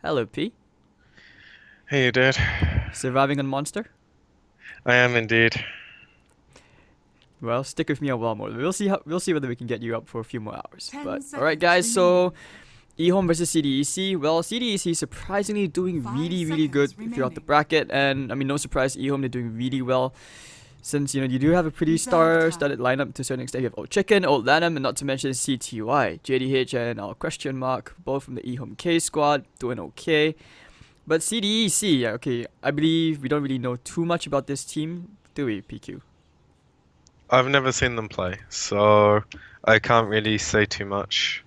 Hello, P. Hey, you did. Surviving on Monster? I am indeed. Well, stick with me a while more. We'll see whether we can get you up for a few more hours. 10 But all right, seconds guys. So remaining. EHOME versus CDEC. Well, CDEC surprisingly doing 5 really good seconds throughout the remaining. bracket, and I mean no surprise, EHOME they're doing really well. Since you do have a pretty Reserve star-studded time. lineup to a certain extent. You have Old Chicken, Old Lanham, and not to mention CTY, JDH, and our question mark, both from the EHOME K squad, doing okay. But CDEC, yeah, okay, I believe we don't really know too much about this team, do we, PQ? I've never seen them play, so I can't really say too much.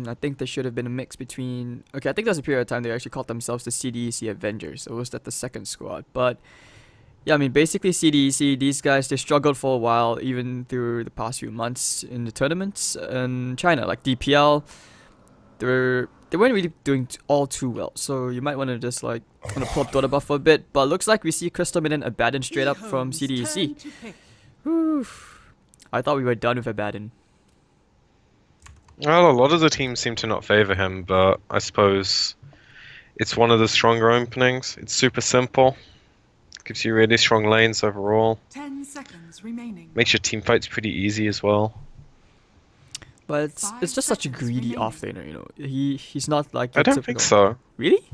I think there should have been a mix between. Okay, I think there was a period of time they actually called themselves the CDEC Avengers. Or was that the second squad? But yeah, I mean, basically CDEC, these guys, they struggled for a while, even through the past few months in the tournaments in China, like DPL. They weren't really doing all too well. So you might want to just like want to pull up Dota buff for a bit. But looks like we see Crystal Minion Abaddon straight up from eHome's CDEC. turn to pick. Whew. I thought we were done with Abaddon. Well, a lot of the teams seem to not favor him, but I suppose it's one of the stronger openings. It's super simple, gives you really strong lanes overall, 10 seconds remaining. makes your team fights pretty easy as well. But it's 5 just such a seconds greedy remaining. offlaner. He's not like I your don't think typical. so. Really?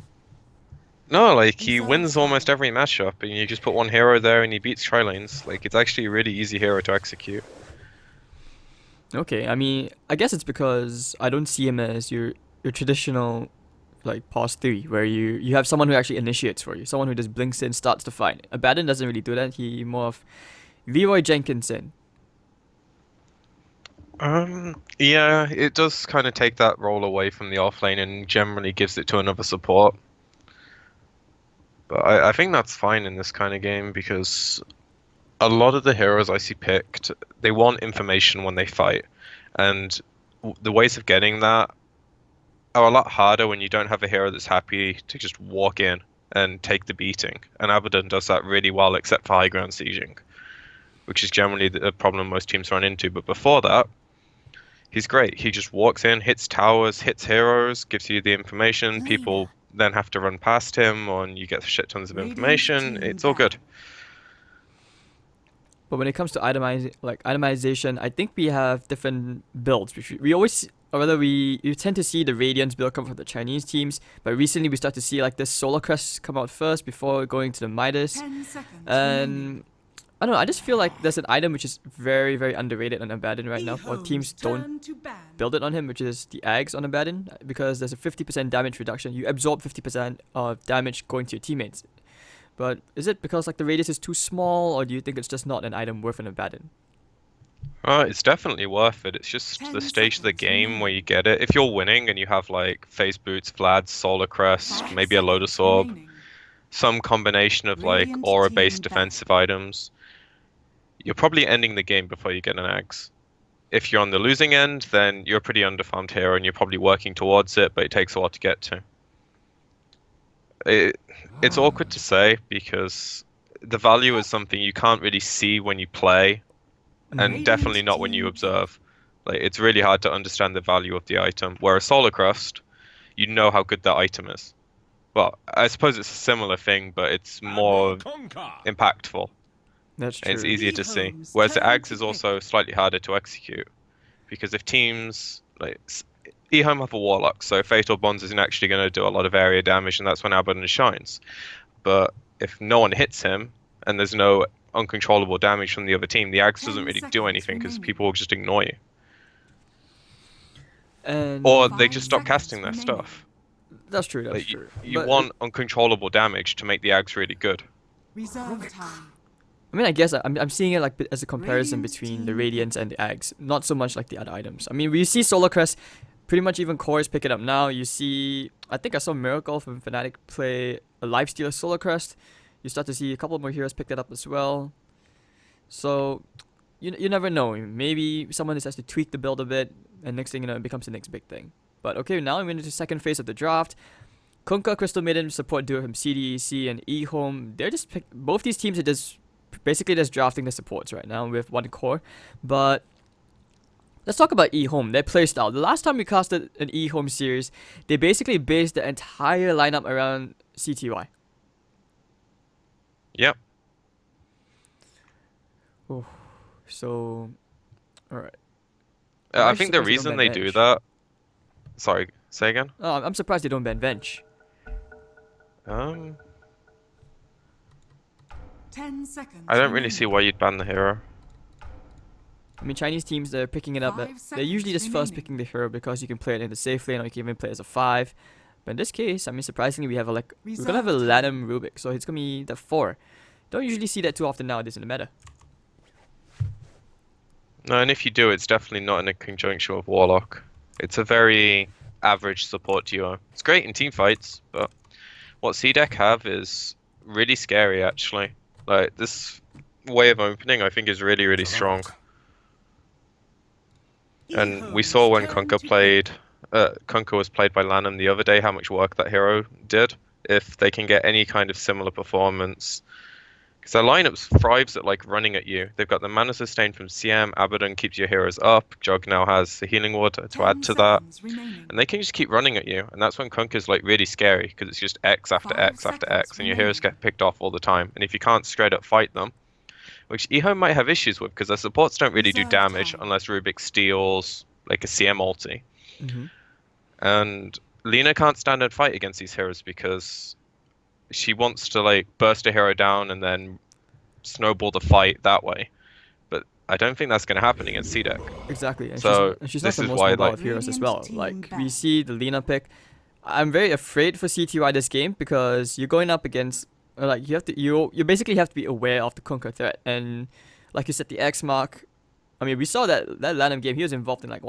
No, like he Reserve wins time. almost every matchup, and you just put one hero there and he beats tri lanes. Like it's actually a really easy hero to execute. Okay, I mean, I guess it's because I don't see him as your traditional like pause three, where you have someone who actually initiates for you, someone who just blinks in, starts the fight. Abaddon doesn't really do that. He more of Leroy Jenkinson. Yeah, it does kind of take that role away from the offlane and generally gives it to another support. But I think that's fine in this kind of game because a lot of the heroes I see picked, they want information when they fight. And the ways of getting that are a lot harder when you don't have a hero that's happy to just walk in and take the beating. And Abaddon does that really well, except for high ground sieging, which is generally the problem most teams run into. But before that, he's great. He just walks in, hits towers, hits heroes, gives you the information. Later. People then have to run past him, and you get shit tons of Radiant information. team It's all good. ban. But when it comes to itemization, I think we have different builds. Which we always, or rather, we you tend to see the Radiance build come from the Chinese teams. But recently, we start to see like this Solar Crest come out first before going to the Midas. 10 seconds remaining. And I don't know. I just feel like there's an item which is very underrated on Abaddon right now, or eHome's teams don't turn to ban. build it on him, which is the Ags on Abaddon, because there's a 50% damage reduction. You absorb 50% of damage going to your teammates. But is it because like the radius is too small, or do you think it's just not an item worth an Abaddon? It's definitely worth it. It's just the 10 stage of the seconds game where remaining. you get it. If you're winning and you have like Phase Boots, Vlad's, Solar Crest, 5 maybe a seconds Lotus Orb, remaining. some combination of like Radiant aura-based team ban. defensive items, you're probably ending the game before you get an Axe. If you're on the losing end, then you're a pretty underfarmed hero and you're probably working towards it, but it takes a while to get to. It, it's awkward to say because the value is something you can't really see when you play, and definitely Radiant not when you team pick. observe. Like it's really hard to understand the value of the item. Whereas Solar Crust, you know how good that item is. Well, I suppose it's a similar thing, but it's more impactful That's and it's true. easier to see. eHome's Whereas the turn Ags to is pick. also slightly harder to execute because if teams like eHome have a Warlock, so Fatal Bonds isn't actually going to do a lot of area damage, and that's when Abaddon shines. But if no one hits him and there's no uncontrollable damage from the other team, the Ags doesn't 10 really do seconds anything because remaining. people will just ignore you. Or And they 5 just stop seconds casting their remaining. stuff. that's true. That's Like true. you But want uncontrollable damage to make the Ags really good. Reserve time. I mean, I guess I'm seeing it like as a comparison Radiant between the team Radiance pick. and the Ags, not so much like the other items. I mean, we see Solar Crest, pretty much even cores pick it up now. You see, I think I saw Miracle from Fnatic play a Lifestealer Solar Crest. You start to see a couple more heroes pick that up as well. So you never know. Maybe someone just has to tweak the build a bit, and next thing you know, it becomes the next big thing. But okay, now we're into the second phase of the draft. Kunkka, Crystal Maiden support duo from CDEC and eHome. Both these teams are just basically just drafting the supports right now with one core. But Let's talk about EHOME, their playstyle. The last time we casted an EHOME series, they basically based the entire lineup around CTY. Yep. Oh, so, alright. I think the reason they do that. Sorry, say again. Oh, I'm surprised they don't ban Bench. 10 seconds. I don't really see why you'd ban the hero. I mean, Chinese teams, they're picking it up. 5 They're usually just seconds first remaining. picking the hero because you can play it in the safe lane or you can even play it as a 5. But in this case, I mean, surprisingly, we're gonna have a Reserve Lanham Rubik, so it's gonna be the 4. Don't usually see that too often nowadays in the meta. No, and if you do, it's definitely not in a conjunction with Warlock. It's a very average support duo. It's great in team fights, but what CDEC have is really scary, actually. Like, this way of opening, I think, is really, really strong. And we saw when Kunkka was played by Lanham the other day, how much work that hero did. If they can get any kind of similar performance, because their lineups thrives at like running at you. They've got the mana sustain from CM, Abaddon keeps your heroes up, Jog now has the healing ward to add to that, and they can just keep running at you. And that's when Kunkka's like really scary, because it's just X after 5 X after seconds X, and your heroes remaining. get picked off all the time. And if you can't straight up fight them, which EHOME might have issues with, because their supports don't really do Reserve damage time. unless Rubik steals like a CM ulti. Mm-hmm. And Lina can't stand and fight against these heroes because she wants to like burst a hero down and then snowball the fight that way. But I don't think that's going to happen against CDEC. Exactly. And So, she's not this the is most why, mobile like- of heroes as Radiant well. team Like, we back. see the Lina pick. I'm very afraid for CTY this game because you're going up against, like, you basically have to be aware of the Kunkka threat. And like you said, the X mark. I mean, we saw that Lanham game. He was involved in like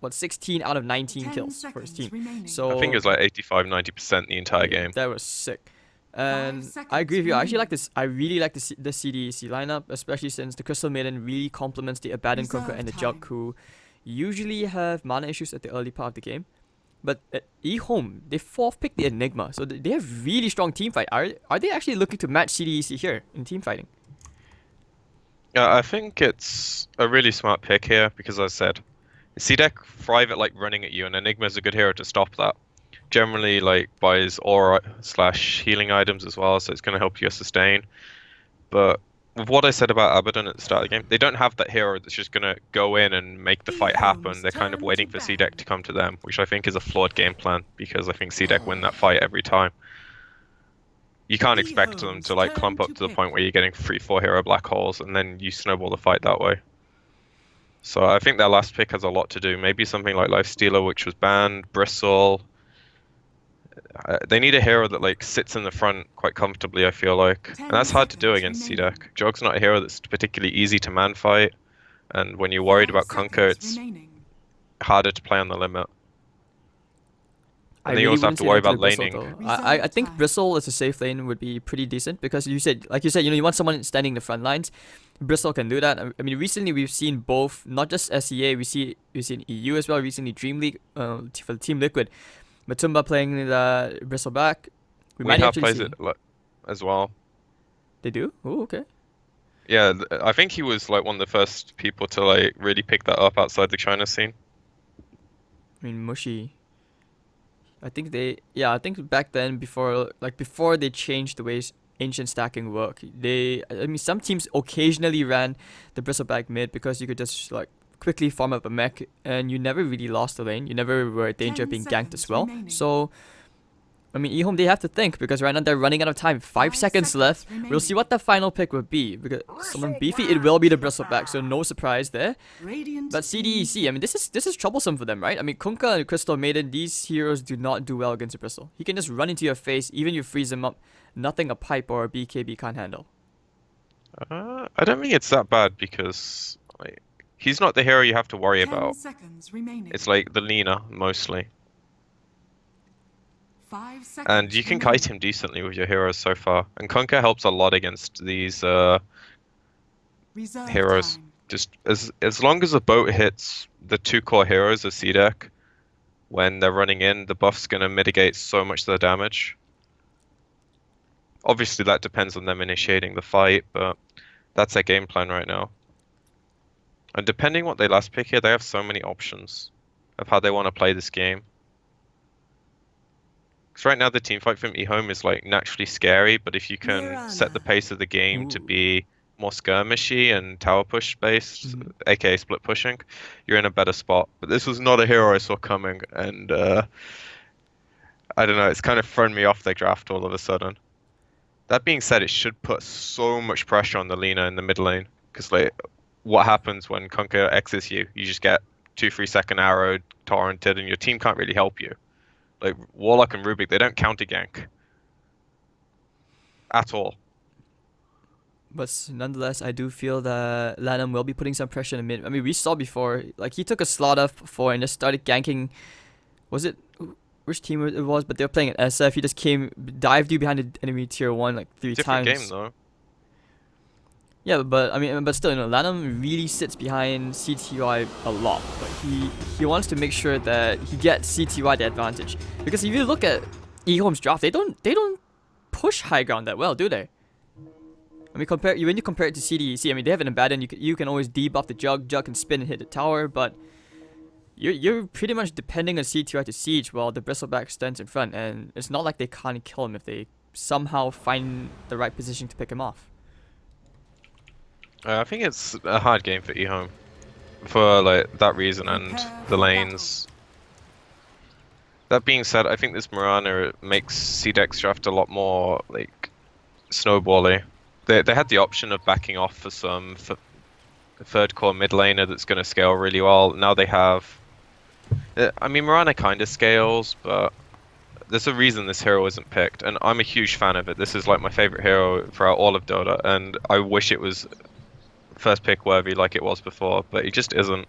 16 out of 19 10 kills for his seconds team. remaining. So I think it was like 85-90% the entire game. that was sick. And seconds I agree with you. I actually remaining. like this. I really like the CDEC lineup, especially since the Crystal Maiden really complements the Abaddon Kunkka Reserve and the time. Jug, who usually have mana issues at the early part of the game. But at EHOME, they 4th picked the Enigma, so they have really strong team fight. Are they actually looking to match CDEC here in team fighting? Yeah, I think it's a really smart pick here because, as I said, CDEC thrive at like running at you, and Enigma's a good hero to stop that. Generally, like buys aura/healing items as well, so it's going to help you sustain. But with what I said about Abaddon at the start of the game, they don't have that hero that's just going to go in and make the fight happen. They're kind of turn waiting to for ban. CDEC to come to them, which I think is a flawed game plan because I think CDEC win that fight every time. You can't expect them EHOME's to like turn clump up to to the pick. point where you're getting 3-4 hero black holes and then you snowball the fight that way. So I think their last pick has a lot to do. Maybe something like Lifestealer, which was banned, Bristle. They need a hero that like sits in the front quite comfortably, I feel like. And 10 that's hard to do seconds against remaining. CDEC. Jog's not a hero that's particularly easy to man fight. And when you're worried 5 about Kunkka, seconds it's remaining. harder to play on the limit. I And then you really also have wouldn't to say worry that to about Bristle, laning. though. I think Reserve Bristle as a safe lane would be pretty decent because you said, you want someone standing in the front lines. Bristle can do that. I mean, recently we've seen both, not just SEA, we've seen EU as well. Recently, Dream League for Team Liquid, Matumba playing the Bristle back. We might Weehab actually plays see. it as well. They do? Oh, okay. Yeah, I think he was like one of the first people to like really pick that up outside the China scene. I mean, Mushi. I think back then before they changed the ways ancient stacking work, some teams occasionally ran the bristleback mid because you could just like quickly farm up a mech and you never really lost the lane. You never were in danger of 10 being ganked as seconds well. remaining. So, I mean, EHOME, they have to think because right now they're running out of time. 5 seconds left. We'll see what the final pick will be because someone beefy. It will be the bristleback, so no surprise there. Radiant But CDEC, I mean, this is troublesome for them, right? I mean, Kunkka and Crystal Maiden, these heroes do not do well against a Bristle. He can just run into your face, even you freeze him up. Nothing a pipe or a BKB can't handle. I don't think it's that bad because like, he's not the hero you have to worry 10 about. seconds remaining. It's like the Lina mostly. 5 seconds And you can remaining. kite him decently with your heroes so far. And Kunkka helps a lot against these Reserve heroes. time. Just as long as the boat hits the 2 core heroes of CDEC when they're running in, the buff's gonna mitigate so much of the damage. Obviously that depends on them initiating the fight, but that's their game plan right now. And depending what they last pick here, they have so many options of how they want to play this game. Because right now the team fight from eHOME is like naturally scary, but if you can set the pace of the game to Ooh. be more skirmishy and tower push based, aka split pushing, you're in a better spot. But this was not a hero I saw coming, and I don't know, it's kind of thrown me off their draft all of a sudden. That being said, it should put so much pressure on the Lina in the mid lane, because like, what happens when Kunkka X's you? You just get 2-3 second arrowed, torrented, and your team can't really help you. Like Warlock and Rubik, they don't counter gank at all. But nonetheless, I do feel that Lanham will be putting some pressure in the mid. I mean, we saw before, like he took a slaughter before and just started ganking. Was it which team it was? But they were playing at SF. He just dived you behind the enemy tier 1 like 3 Different times. game though. Yeah, but I mean, but still, Lanham really sits behind CTY a lot. But he wants to make sure that he gets CTY the advantage. Because if you look at eHome's draft, they don't push high ground that well, do they? I mean, when you compare it to CDEC, I mean, they have an Abaddon. You can always debuff the Jug can spin and hit the tower, but you're pretty much depending on CTY to siege while the Bristleback stands in front, and it's not like they can't kill him if they somehow find the right position to pick him off. I think it's a hard game for eHome for like that reason and the lanes. That being said, I think this Mirana makes CDEC's draft a lot more like snowbally. They had the option of backing off for some third core mid laner that's going to scale really well. Now they have. I mean, Mirana kind of scales, but there's a reason this hero isn't picked, and I'm a huge fan of it. This is like my favorite hero throughout all of Dota, and I wish it was first pick worthy like it was before, but it just isn't.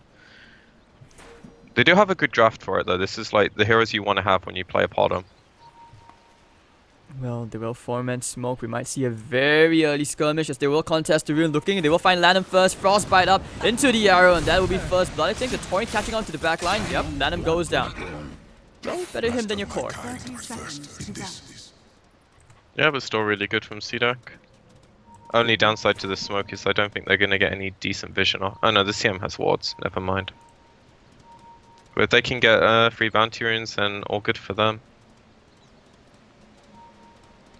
They do have a good draft for it though. This is like the heroes you want to have when you play a Podom. Well, they will four-man smoke. We might see a very early skirmish as they will contest the rune looking. They will find Lanham first. Frostbite up into the arrow, and that will be first blood. I think the Torrent catching on to the back line. Yep, Lanham goes down. Well, better him than your core. 30 seconds to go. Yeah, but still really good from CDEC. Only downside to the smoke is I don't think they're going to get any decent vision off. Oh no, the CM has wards. Never mind. But if they can get free bounty runes, then all good for them.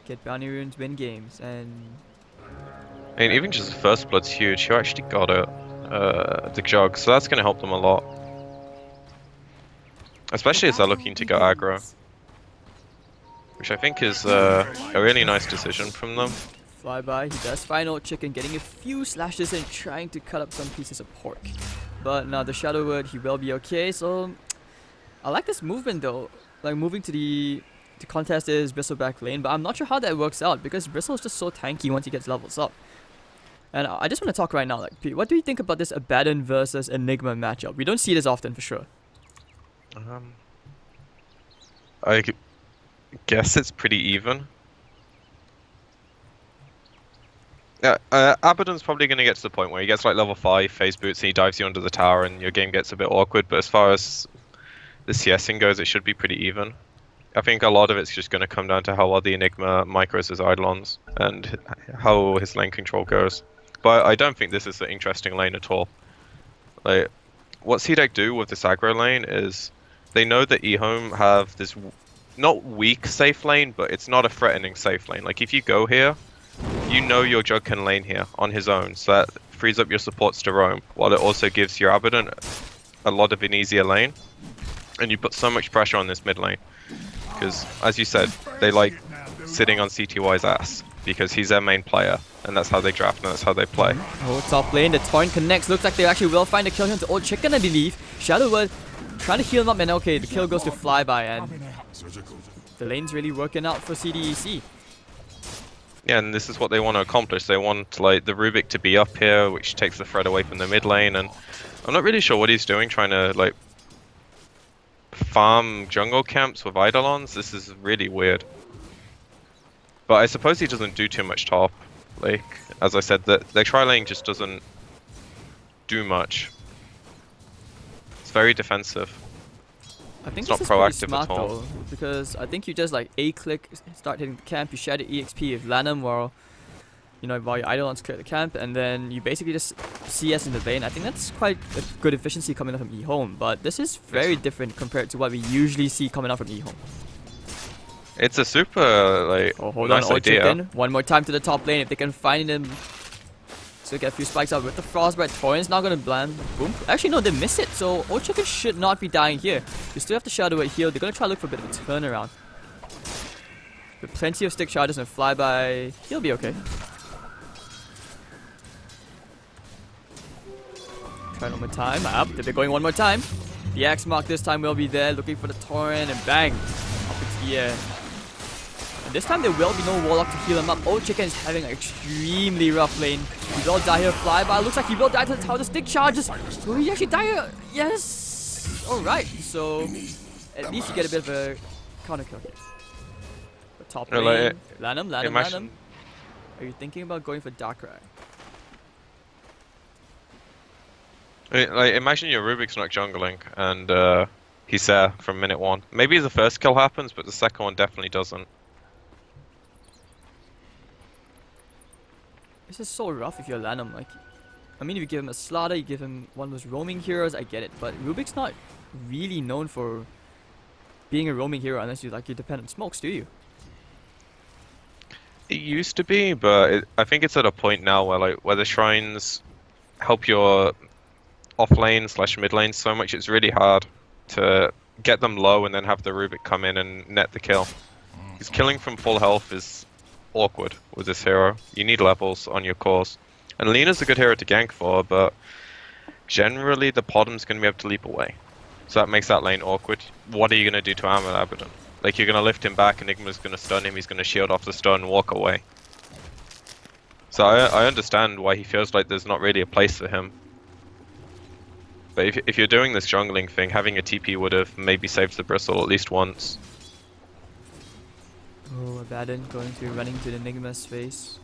Get bounty runes, win games, and I mean, even just the first blood's huge. You actually got it, the jug, so that's going to help them a lot. Especially as they're looking to go aggro, which I think is a really nice decision from them. flyby. He does find old chicken, getting a few slashes and trying to cut up some pieces of pork. But now the Shadow Word, he will be okay. So I like this movement though, like moving to the contest is Bristleback lane, but I'm not sure how that works out because Bristle is just so tanky once he gets levels up. And I just want to talk right now, like, Pete, what do you think about this Abaddon versus Enigma matchup? We don't see this often for sure. I guess it's pretty even. Yeah, Abaddon's probably going to get to the point where he gets like level 5 phase boots and he dives you under the tower and your game gets a bit awkward, but as far as the CSing goes, it should be pretty even. I think a lot of it's just going to come down to how well the Enigma micros his Eidolons and how his lane control goes. But I don't think this is an interesting lane at all. Like, what CDEC do with this aggro lane is they know that eHome have this not weak safe lane, but it's not a threatening safe lane. Like if you go here, you know your Jug can lane here on his own, so that frees up your supports to roam, while it also gives your Abaddon a lot of an easier lane. And you put so much pressure on this mid lane. Because, as you said, they like sitting on CTY's ass, because he's their main player, and that's how they draft and that's how they play. Oh, top lane, the Torrent connects. Looks like they actually will find a kill here to Old Chicken, I believe. Shadow Word trying to heal him up, and okay, the kill goes to Flyby, and the lane's really working out for CDEC. Yeah, and this is what they want to accomplish. They want like the Rubik to be up here, which takes the threat away from the mid lane, and I'm not really sure what he's doing, trying to like farm jungle camps with Eidolons. This is really weird. But I suppose he doesn't do too much top. Like, as I said, their tri-lane just doesn't do much. It's very defensive. I think It's this not is pretty proactive smart at all. though, because I think you just like A-click, start hitting the camp, you share the EXP with Lanham, while you know, while your Eidolons clear the camp, and then you basically just CS in the lane. I think that's quite a good efficiency coming out from EHOME, but this is very different compared to what we usually see coming out from EHOME. It's a super like Oh, hold nice on, idea. Chicken. One more time to the top lane if they can find him. So get a few spikes out with the Frostbite. Torrent's not gonna land. Boom. Actually, no, they miss it. So Old Chicken should not be dying here. You still have to Shadow Wave heal. They're gonna try to look for a bit of a turnaround. With plenty of stick charges and flyby, he'll be okay. Try one more time. Up. They're going one more time. The X mark this time will be there, looking for the Torrent, and bang! Up into the air. And this time there will be no Warlock to heal him up. Old Chicken is having an extremely rough lane. He will die here, flyby. Looks like he will die to the tower. The stick charges. Will he actually die here? Yes! Alright, so at least you get a bit of a counter kill here. The top lane. Land him. Are you thinking about going for Darkrai? Like, imagine your Rubik's not jungling and he's there from minute 1. Maybe the first kill happens, but the second one definitely doesn't. This is so rough if you're Lanham. Like, I mean, if you give him a Slaughter, you give him one of those roaming heroes, I get it. But Rubik's not really known for being a roaming hero unless you depend on smokes, do you? It used to be, but I think it's at a point now where the shrines help your off lane / mid lane so much it's really hard to get them low and then have the Rubik come in and net the kill. Because killing from full health is awkward with this hero. You need levels on your cores. And Lena's a good hero to gank for, but generally the Podm's going to be able to leap away. So that makes that lane awkward. What are you going to do to Ahmed Abaddon? Like, you're going to lift him back, Enigma's going to stun him, he's going to shield off the stun and walk away. So I understand why he feels like there's not really a place for him. But if you're doing this jungling thing, having a TP would have maybe saved the bristle at least once. Oh, Abaddon going to running to the Enigma's face.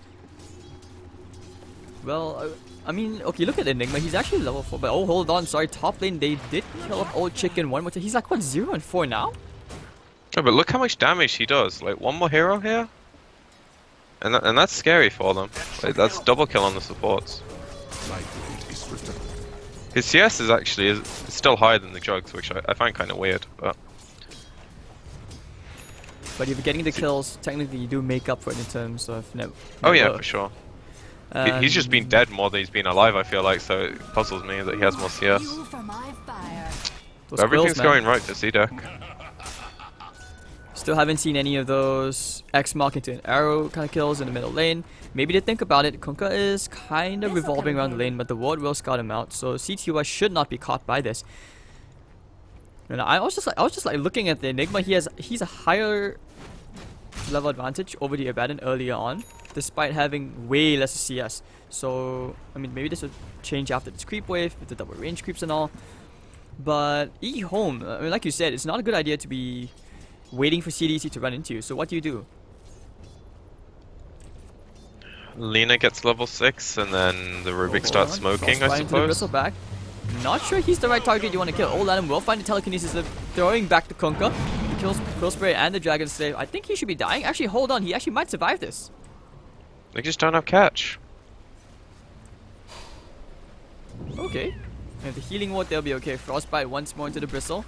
Well, I mean, okay, look at Enigma. He's actually level 4, but oh, hold on. Sorry, top lane, they did kill off Old Chicken one more time. He's like, what, 0 and 4 now? Oh, but look how much damage he does. Like, one more hero here? And that's scary for them. Like, that's double kill on the supports. His CS is actually still higher than the Jugs, which I find kind of weird. But if you're getting the kills, technically you do make up for it in terms of oh yeah, for sure. He's just been dead more than he's been alive, I feel like, so it puzzles me that he has more CS. But everything's going right for CDEC. Still haven't seen any of those X mark into an arrow kind of kills in the middle lane. Maybe they think about it. Kunkka is kind of revolving around the lane, but the ward will scout him out. So CTY should not be caught by this. And I was just like looking at the Enigma. He's a higher level advantage over the Abaddon earlier on, despite having way less CS. So I mean, maybe this would change after this creep wave with the double range creeps and all. But EHOME, I mean, like you said, it's not a good idea to be waiting for CDEC to run into you. So what do? Lena gets level 6 and then the Rubik starts smoking, I suppose. Back. Not sure he's the right target you want to kill. Old Adam will find the telekinesis, throwing back the Kunkka. He kills Quill Spray and the Dragon Slave. I think he should be dying. Actually, hold on. He actually might survive this. They just don't have catch. Okay. And the healing ward, they'll be okay. Frostbite once more into the bristle.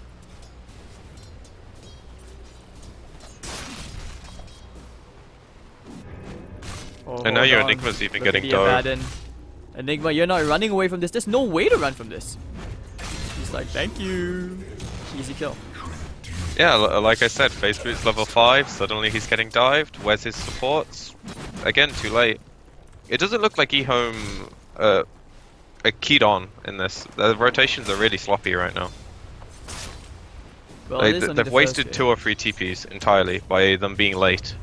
Oh, and now your Enigma's even getting dove. Enigma, you're not running away from this. There's no way to run from this. He's like, thank you. Easy kill. Yeah, like I said, Phase Boot's level 5. Suddenly he's getting dived. Where's his supports? Again, too late. It doesn't look like EHOME are keyed on in this. The rotations are really sloppy right now. Well, they've wasted 2 or 3 TPs entirely by them being late.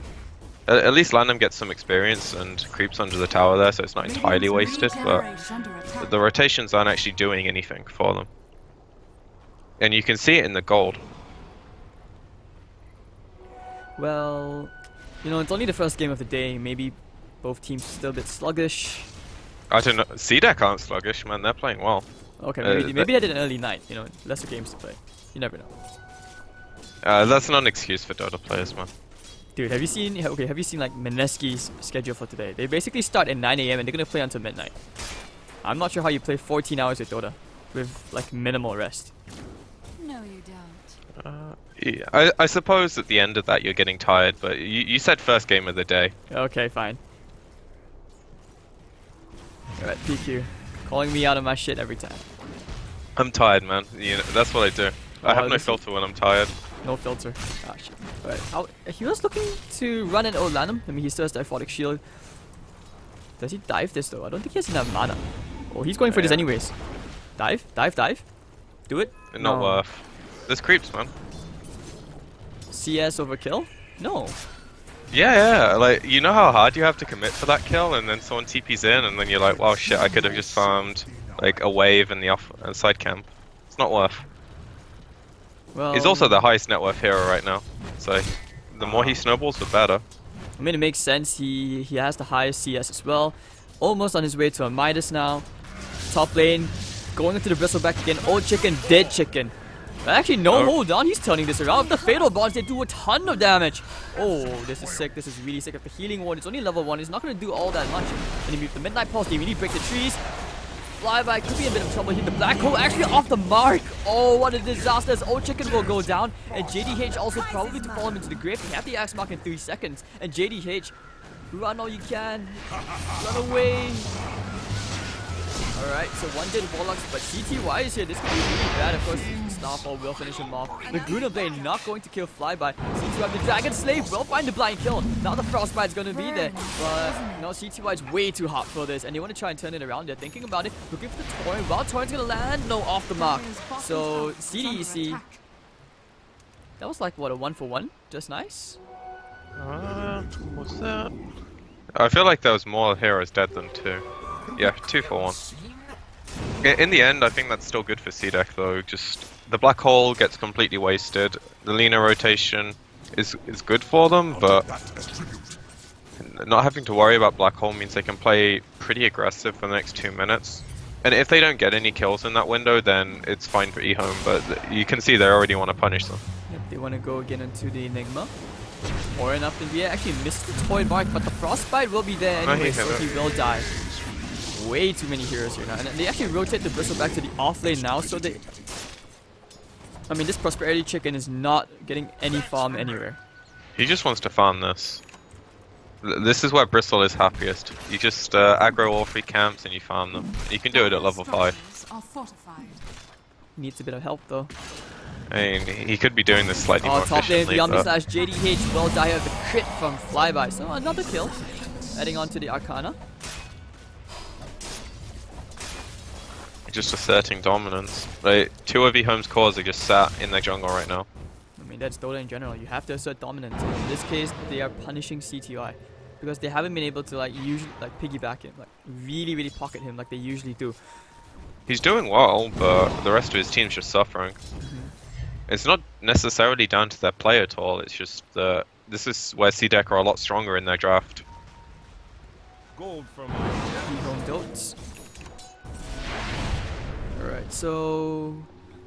At least Landham gets some experience and creeps under the tower there, so it's not entirely wasted, but the rotations aren't actually doing anything for them. And you can see it in the gold. Well, you know, it's only the first game of the day. Maybe both teams are still a bit sluggish. I don't know. CDEC aren't sluggish, man. They're playing well. Okay, maybe they did an early night, you know, lesser games to play. You never know. That's not an excuse for Dota players, man. Dude, have you seen? Okay, have you seen like Mineski's schedule for today? They basically start at 9 a.m. and they're gonna play until midnight. I'm not sure how you play 14 hours with Dota with like minimal rest. No, you don't. Yeah, I suppose at the end of that you're getting tired, but you said first game of the day. Okay, fine. Alright, PQ. Calling me out of my shit every time. I'm tired, man. You know, that's what I do. I have no this- filter when I'm tired. No filter. Ah, shit. Alright, he was looking to run an old Lanham. I mean, he still has Diaphotic Shield. Does he dive this though? I don't think he has enough mana. Oh, he's going for this Yeah. anyways. Dive? Dive? Dive? Do it? Not No. worth. There's creeps, man. CS overkill? No. Yeah, like, you know how hard you have to commit for that kill, and then someone TP's in, and then you're like, wow, shit, I could have just farmed, like, a wave in the side camp. It's not worth. Well, He's also the highest net worth hero right now, so the more he snowballs, the better. I mean, it makes sense. He has the highest CS as well. Almost on his way to a Midas now. Top lane, going into the bristleback again. Old chicken, dead chicken. But actually, no, Oh. hold on. He's turning this around. The fatal bonds, they do a ton of damage. Oh, this is sick. This is really sick. If the healing ward, it's only level 1. It's not going to do all that much. And he moved the Midnight Pulse. They really break the trees. Flyby could be a bit of trouble here. The black hole actually off the mark. Oh, what a disaster. As Old Chicken will go down. And JDH also probably to fall him into the grave. They have the axe mark in 3 seconds. And JDH, run all you can. Run away. Alright, so one dead Warlocks, but CTY is here. This could be really bad. Of course, Starfall will finish him off. The Gruner Blade not going to kill Flyby. CTY, the Dragon Slave will find the blind kill. Now the Frostbite's going to be there. But no, CTY is way too hot for this. And they want to try and turn it around. They're thinking about it. Looking for the Torrent. Well, Torrent's going to land. No, off the mark. So CDEC. That was like, what, a 1-for-1? Just nice. What's that? I feel like there was more heroes dead than 2. Yeah, 2 for 1. In the end, I think that's still good for CDEC though. Just the black hole gets completely wasted. The Lina rotation is good for them, but not having to worry about black hole means they can play pretty aggressive for the next 2 minutes. And if they don't get any kills in that window, then it's fine for EHOME. But you can see they already want to punish them. Yep, they want to go again into the Enigma. Or enough in the air. Actually missed the toy mark, but the Frostbite will be there No, anyway, he so hit he it. will die. Way too many heroes here now. And they actually rotate the Bristle back to the off lane now, so they... I mean, this Prosperity Chicken is not getting any farm anywhere. He just wants to farm this. This is where Bristle is happiest. You just aggro all 3 camps and you farm them. You can do it at level 5. Structures are fortified. Needs a bit of help though. I mean, he could be doing this slightly more Top lane, efficiently, Yami but slash JDH will die of the crit from Flyby. So another kill. Adding on to the Arcana. just asserting dominance. Like, 2 of EHOME's cores are just sat in their jungle right now. I mean, that's Dota in general. You have to assert dominance. In this case, they are punishing CTI because they haven't been able to usually piggyback him, really pocket him like they usually do. He's doing well, but the rest of his team's just suffering. It's not necessarily down to their play at all. It's just this is where CDEC are a lot stronger in their draft. Gold from EHOME Dotes. Alright, so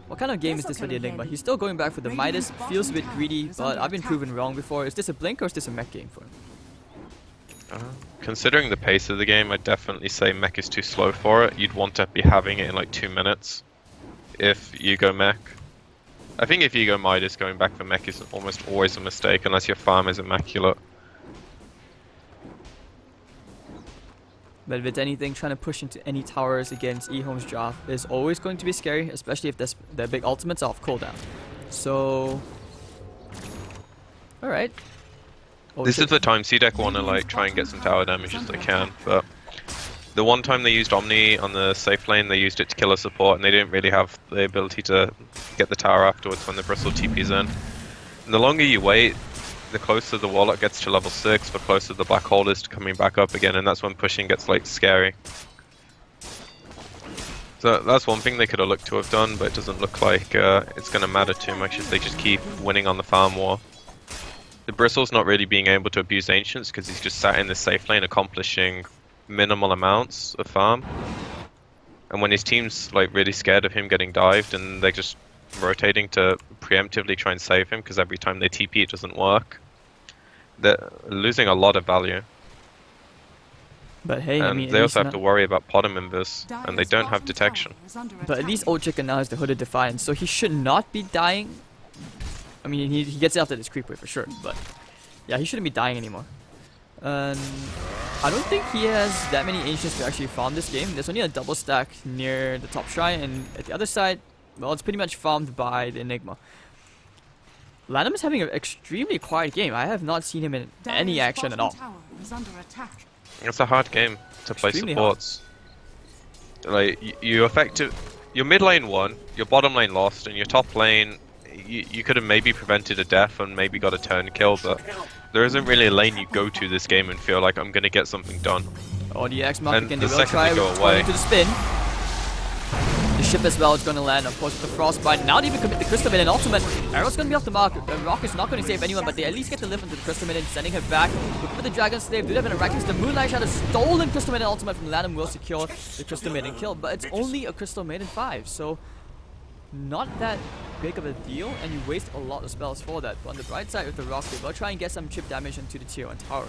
what kind of game is this for the Enigma? He's still going back for the Midas. Feels a bit greedy, but I've been proven wrong before. Is this a blink or is this a mech game for him? Considering the pace of the game, I'd definitely say mech is too slow for it. You'd want to be having it in like 2 minutes if you go mech. I think if you go Midas, going back for mech is almost always a mistake unless your farm is immaculate. But if it's anything, trying to push into any towers against EHOME's draft is always going to be scary, especially if their big ultimates are off cooldown. So, alright. Oh, This is the time CDEC want to like try and get some tower damage as they can, but the one time they used Omni on the safe lane, they used it to kill a support, and they didn't really have the ability to get the tower afterwards when the Bristle TP's in. And the longer you wait, the closer the Warlock gets to level 6, the closer the Black Hole is to coming back up again, and that's when pushing gets like scary. So that's one thing they could have looked to have done, but it doesn't look like it's going to matter too much if they just keep winning on the farm war. The Bristle's not really being able to abuse Ancients because he's just sat in the safe lane accomplishing minimal amounts of farm. And when his team's like really scared of him getting dived and they're just rotating to preemptively try and save him because every time they TP it doesn't work, They're losing a lot of value. But hey, I And mean, they at also least have to worry about Potter members, and they Dire's don't have bottom detection. tower is under But at least attack. Old Chicken now has the Hooded Defiance, so he should not be dying. I mean, he gets it after this creep wave for sure, but yeah, he shouldn't be dying anymore. And I don't think he has that many ancients to actually farm this game. There's only a double stack near the top shrine, and at the other side, well, it's pretty much farmed by the Enigma. Lanham is having an extremely quiet game. I have not seen him in any Dire's action at bottom all. tower is under attack. It's a hard game to play Extremely hard. supports. Like you effective, your mid lane won, your bottom lane lost, and your top lane, you could have maybe prevented a death and maybe got a turn kill, but there isn't really a lane you go to this game and feel like I'm gonna get something done. Oh, the X mark And again. the They will second try they go going away- into the spin. The ship as well is going to land, of course, with the Frostbite. Now they even commit the Crystal Maiden ultimate. Arrow's going to be off the mark. Rock is not going to save anyone, but they at least get to live into the Crystal Maiden, sending her back. Looking for the Dragon Slave. Do they have an Arachnis? The Moonlight Shadow stolen Crystal Maiden ultimate from Lanham will secure the Crystal Maiden kill, but it's only a Crystal Maiden 5, so not that big of a deal, and you waste a lot of spells for that. But on the bright side with the Rock, they will try and get some chip damage into the tier 1 tower.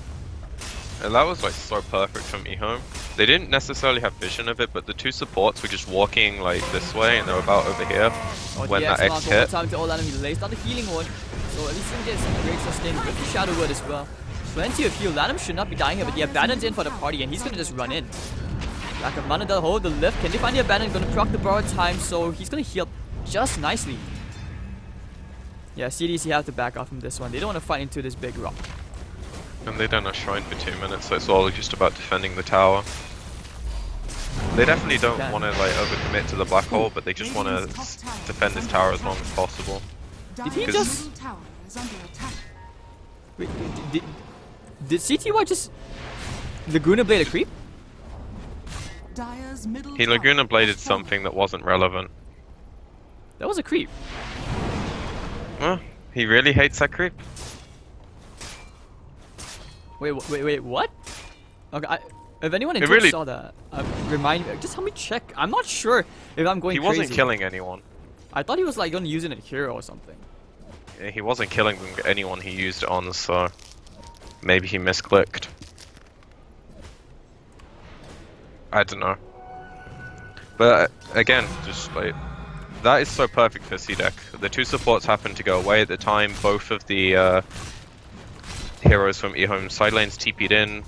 And that was like so perfect from EHOME. They didn't necessarily have vision of it, but the two supports were just walking like this way and they're about over here Oh, when the that X-Mark X one more hit. time to Lanham. He lays down the healing ward, so at least he can get some great sustain with the Shadow Word as well. Plenty of heal. Lanham should not be dying here, but the Abandon's in for the party, and he's going to just run in. Lack of mana, they'll hold the lift. Can they find the Abandon? Going to proc the borrowed time, so he's going to heal just nicely. Yeah, CDC have to back off from this one. They don't want to fight into this big rock. And they don't have shrine for 2 minutes, so it's all just about defending the tower. They definitely don't Yeah. want to like overcommit to the black hole, but they just want to defend this tower as long as possible. Did he Dire's just- middle tower is under attack. Wait, did CTY just Laguna Blade a creep? Dire's middle He tower Laguna bladed has fallen. something that wasn't relevant. That was a creep. Well, he really hates that creep. Wait, what? Okay, if anyone in It Twitch really- saw that, remind me. Just help me check. I'm not sure if I'm going He crazy. wasn't killing anyone. I thought he was like going to use it in hero or something. Yeah, he wasn't killing anyone he used it on, so maybe he misclicked. I don't know. But again, just like that is so perfect for CDEC. The two supports happened to go away at the time. Both of the heroes from EHOME side lanes TP'd in.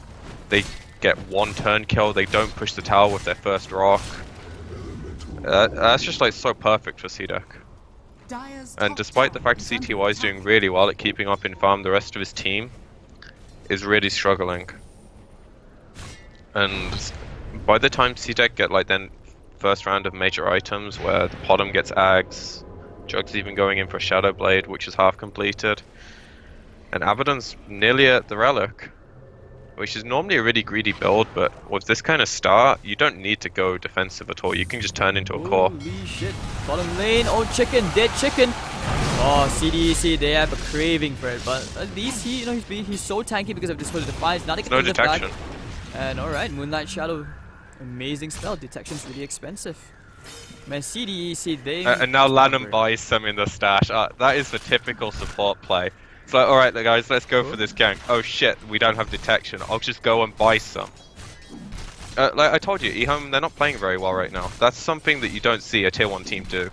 They get one turn kill. They don't push the tower with their first rock. That's just like so perfect for CDEC. Dire's And top despite the tower fact is under CTY is attack. doing really well at keeping up in farm, the rest of his team is really struggling. And by the time CDEC get like then first round of major items where the Potom gets Ags, Jug's even going in for Shadow Blade, which is half completed, and Abaddon's nearly at the Relic, which is normally a really greedy build, but with this kind of start, you don't need to go defensive at all. You can just turn into a core. Holy shit. Bottom lane, old chicken, dead chicken. Oh, CDEC, they have a craving for it, but at least he, he's so tanky because of this Hooded Defiance. Now they get No the lift back. detection. And alright, Moonlight Shadow, amazing spell. Detection's really expensive. Man, CDEC, they... And now Lanham buys some in the stash. That is the typical support play. It's like, alright guys, let's go for this gank. Oh shit, we don't have detection. I'll just go and buy some. Like I told you, EHOME, they're not playing very well right now. That's something that you don't see a tier 1 team do.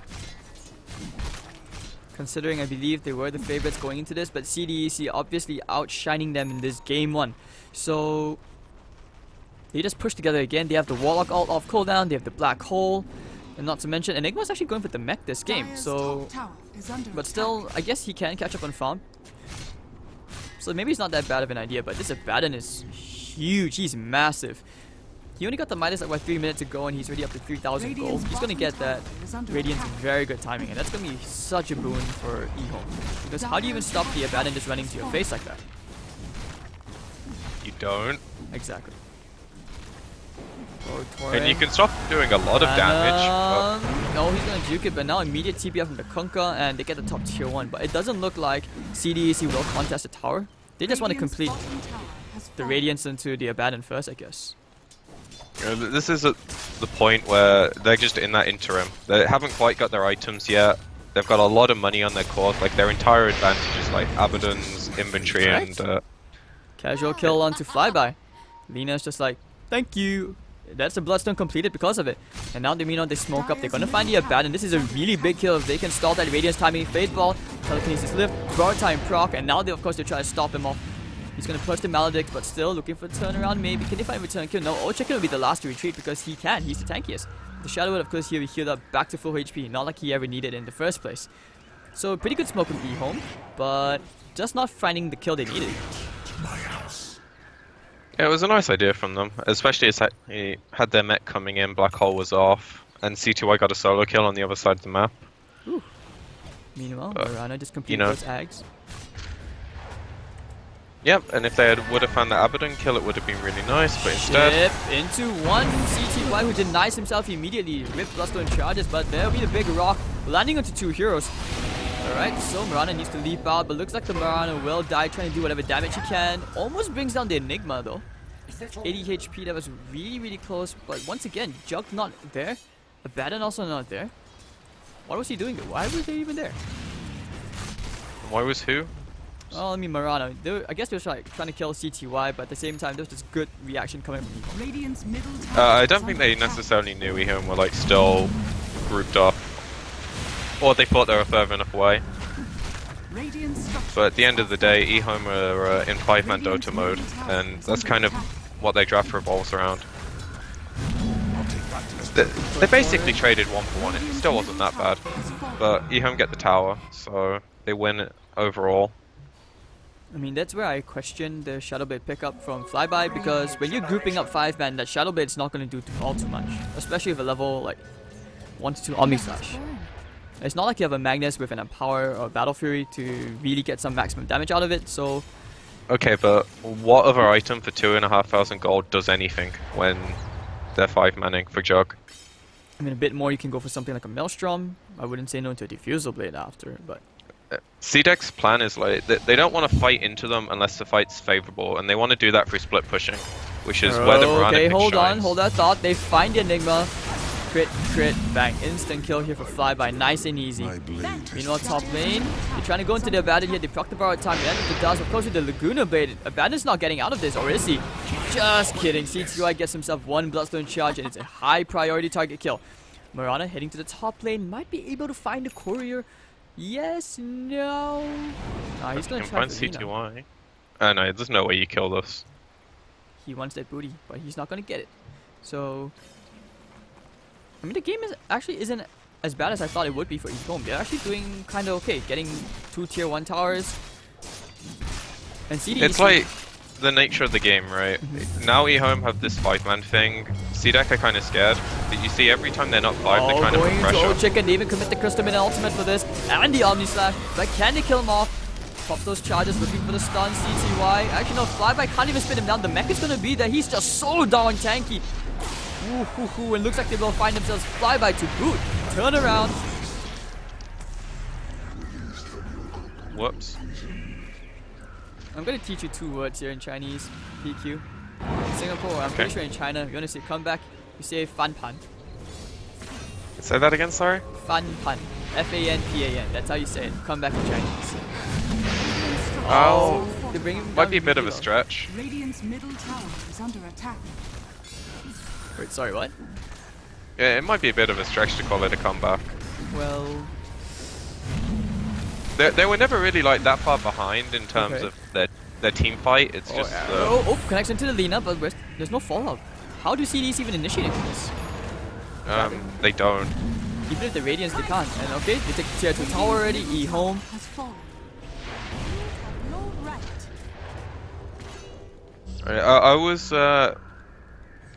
Considering I believe they were the favorites going into this, but CDEC obviously outshining them in this game 1. So... they just push together again. They have the Warlock ult off cooldown, they have the Black Hole, and not to mention Enigma's actually going for the mech this game, Dire's so... top tower is under but attack. still, I guess he can catch up on farm. So maybe it's not that bad of an idea, but this Abaddon is huge, he's massive. He only got the Midas like 3 minutes ago and he's already up to 3,000 gold. Radiant's He's gonna bottom get that tower is under Radiant's attack. very good timing, and that's gonna be such a boon for EHOME. Because how do you even stop the Abaddon just running to your face like that? You don't. Exactly. And you can stop doing a lot of damage. But No, he's gonna juke it, but now immediate TP up from the Kunkka, and they get the top tier 1. But it doesn't look like CDEC will contest the tower. They just want to Radiant's complete bottom tower has the fallen. Radiance into the Abaddon first, I guess. this is at the point where they're just in that interim. They haven't quite got their items yet. They've got a lot of money on their cores. Like their entire advantage is like Abaddon's inventory Correct. and Casual kill onto Flyby. Lina's just like, thank you. That's a Bloodstone completed because of it. And now they smoke up. They're gonna find the Abaddon. This is a really big kill if they can stall that Radiance timing. Fade Ball, Telekinesis Lift, Bar Time proc, and now of course they try to stop him off. He's gonna push the Maledict, but still looking for a turnaround maybe. Can they find a return kill? No, Ochicken will be the last to retreat because he can. He's the tankiest. The Shadow Word, of course, here we healed up back to full HP. Not like he ever needed in the first place. So pretty good smoke from EHOME, but just not finding the kill they needed. Yeah, it was a nice idea from them, especially as he had their mech coming in, Black Hole was off, and C2Y got a solo kill on the other side of the map. Ooh. Meanwhile, Marana just completed you know, those Ags. Yep, and if they would have found the Abaddon kill, it would have been really nice, but instead... Chip into one CTY who denies himself immediately. Rip Bloodstone charges, but there'll be the big rock landing onto 2 heroes. Alright, so Marana needs to leap out, but looks like the Marana will die trying to do whatever damage he can. Almost brings down the Enigma though. 80 HP, that was really close, but once again, Jug not there. Abaddon also not there. What was he doing there? Why was they even there? Why was who? Well, I mean Marana. I guess they were trying to kill CTY, but at the same time, there was this good reaction coming from EHOME. Radiant's middle tower I don't is think under they attack. necessarily knew EHOME were like still grouped up. Or they thought they were further enough away. Radiant structure But at the end of the day, EHOME are in 5-man Dota mode, and that's kind of what their draft revolves around. They basically traded 1-for-1, it still wasn't that bad. But EHOME get the tower, so they win it overall. I mean, that's where I question the Shadowblade pickup from Flyby, because when you're grouping up 5-man, that Shadowblade's not going to do all too much. Especially with a level like 1 to 2 Omni Slash. It's not like you have a Magnus with an Empower or Battle Fury to really get some maximum damage out of it, so... Okay, but what other item for 2,500 gold does anything when they're 5-manning for Jug? I mean, a bit more you can go for something like a Maelstrom. I wouldn't say no to a Diffusal Blade after, but... CDEC's plan is like, they don't want to fight into them unless the fight's favorable, and they want to do that through split pushing, which is where the Mirana okay, pick hold on, shines. hold that thought. They find the Enigma. Crit, bang. Instant kill here for Flyby. Nice and easy. Meanwhile, top lane, they're trying to go into the Abaddon here. They proc the borrowed time. The end of the dust. Of course, with the Laguna Blade, Abaddon's not getting out of this, or is he? Just kidding. CTY gets himself 1 Bloodstone charge, and it's a high priority target kill. Marana heading to the top lane. Might be able to find the courier. Yes, no. Nah, he's gonna You try can find for Lina. C2Y. Oh no, there's no way you kill this. He wants that booty, but he's not gonna get it. So... I mean, the game isn't as bad as I thought it would be for EHOME. They're actually doing kind of okay, getting 2 tier 1 towers. And CDEC... It's like the nature of the game, right? Now EHOME have this 5-man thing. CDEC are kind of scared. You see, every time they're not 5, they're trying to put going into pressure. Chicken. They even commit the Crystal Min ultimate for this. And the Omni Slash. But can they kill him off? Pop those charges, looking for the stun. CTY. Actually, no, Flyby can't even spin him down. The mech is going to be there. He's just so darn tanky. Ooh, and looks like they will find themselves Flyby to boot. Turn around. Whoops. I'm gonna teach you 2 words here in Chinese. PQ. In Singapore, I'm pretty sure in China, you wanna say come back, you say fan pan. Say that again, sorry? Fan pan. F-A-N-P-A-N. That's how you say it. Come back in Chinese. Oh, They're bringing him might down be a bit of a immediately, stretch. Radiant's middle tower is under attack. though. Wait, sorry, what? Yeah, it might be a bit of a stretch to call it a comeback. Well... They were never really like that far behind in terms of their team fight. It's just connection to the Lina, but there's no fallout. How do CDs even initiate this? they don't. Even if the Radiance, they can't. And okay, they take tier 2 tower already, EHOME. Has fallen. You have no right. I was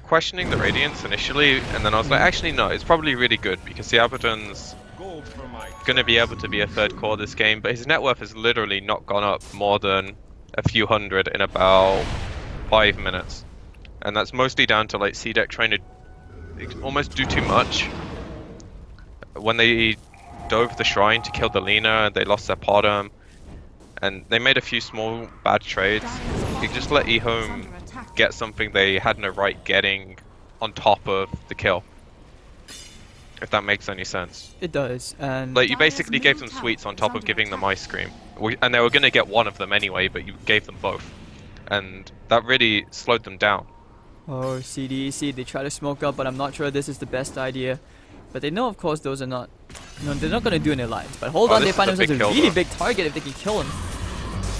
questioning the Radiance initially, and then I was like, actually no, it's probably really good because the Abaddon's Gold for my gonna be able to be a 3rd core this game, but his net worth has literally not gone up more than a few hundred in about 5 minutes, and that's mostly down to like CDEC trying to almost do too much. When they dove the shrine to kill the Lina, they lost their bottom, and they made a few small bad trades. They just let EHOME get something they had no right getting on top of the kill. If that makes any sense. It does, and... Like, you basically gave them sweets on top of giving them ice cream. And they were gonna get one of them anyway, but you gave them both. and that really slowed them down. Oh, CDEC, they try to smoke up, but I'm not sure this is the best idea. But they know, of course, those are not... No, they're not going to do an alliance. But hold Oh, on, they this find is a big themselves a kill, really though. big target if they can kill him.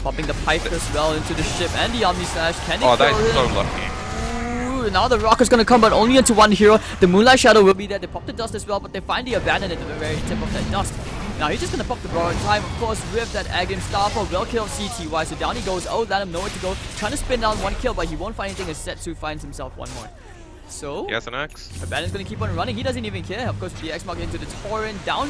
Popping the pipe as well into the ship and the Omni Slash. Can they Oh, kill that's him? so lucky. Ooh, now the rock is gonna come, but only into one hero. The Moonlight Shadow will be there. They pop the dust as well, but they find the Abandon at the very tip of that dust. Now he's just gonna pop the borrowed time, of course, with that Aghanim Starfall will kill CTY. So down he goes. Oh, let him know where to go. Trying to spin down one kill, but he won't find anything as Setsu finds himself one more. So He has an X. Abandon's gonna keep on running. He doesn't even care. Of course, the X mark into the torrent. Down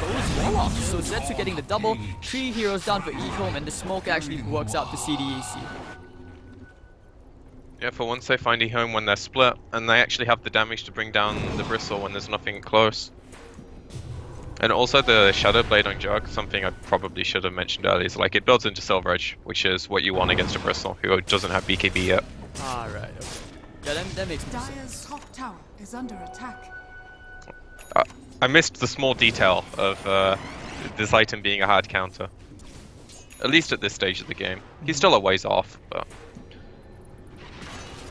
goes Warlock. So Setsu getting the double. 3 heroes down for EHOME, and the smoke actually works out for CDEC. Yeah, for once they find eHOME when they're split, and they actually have the damage to bring down the Bristle when there's nothing close. And also the Shadow Blade on Jug, something I probably should have mentioned earlier, is like it builds into Silver Edge, which is what you want against a Bristle, who doesn't have BKB yet. Alright, okay. Yeah, that makes more sense. Dire's top tower is under attack. I missed the small detail of this item being a hard counter. At least at this stage of the game. He's still a ways off, but...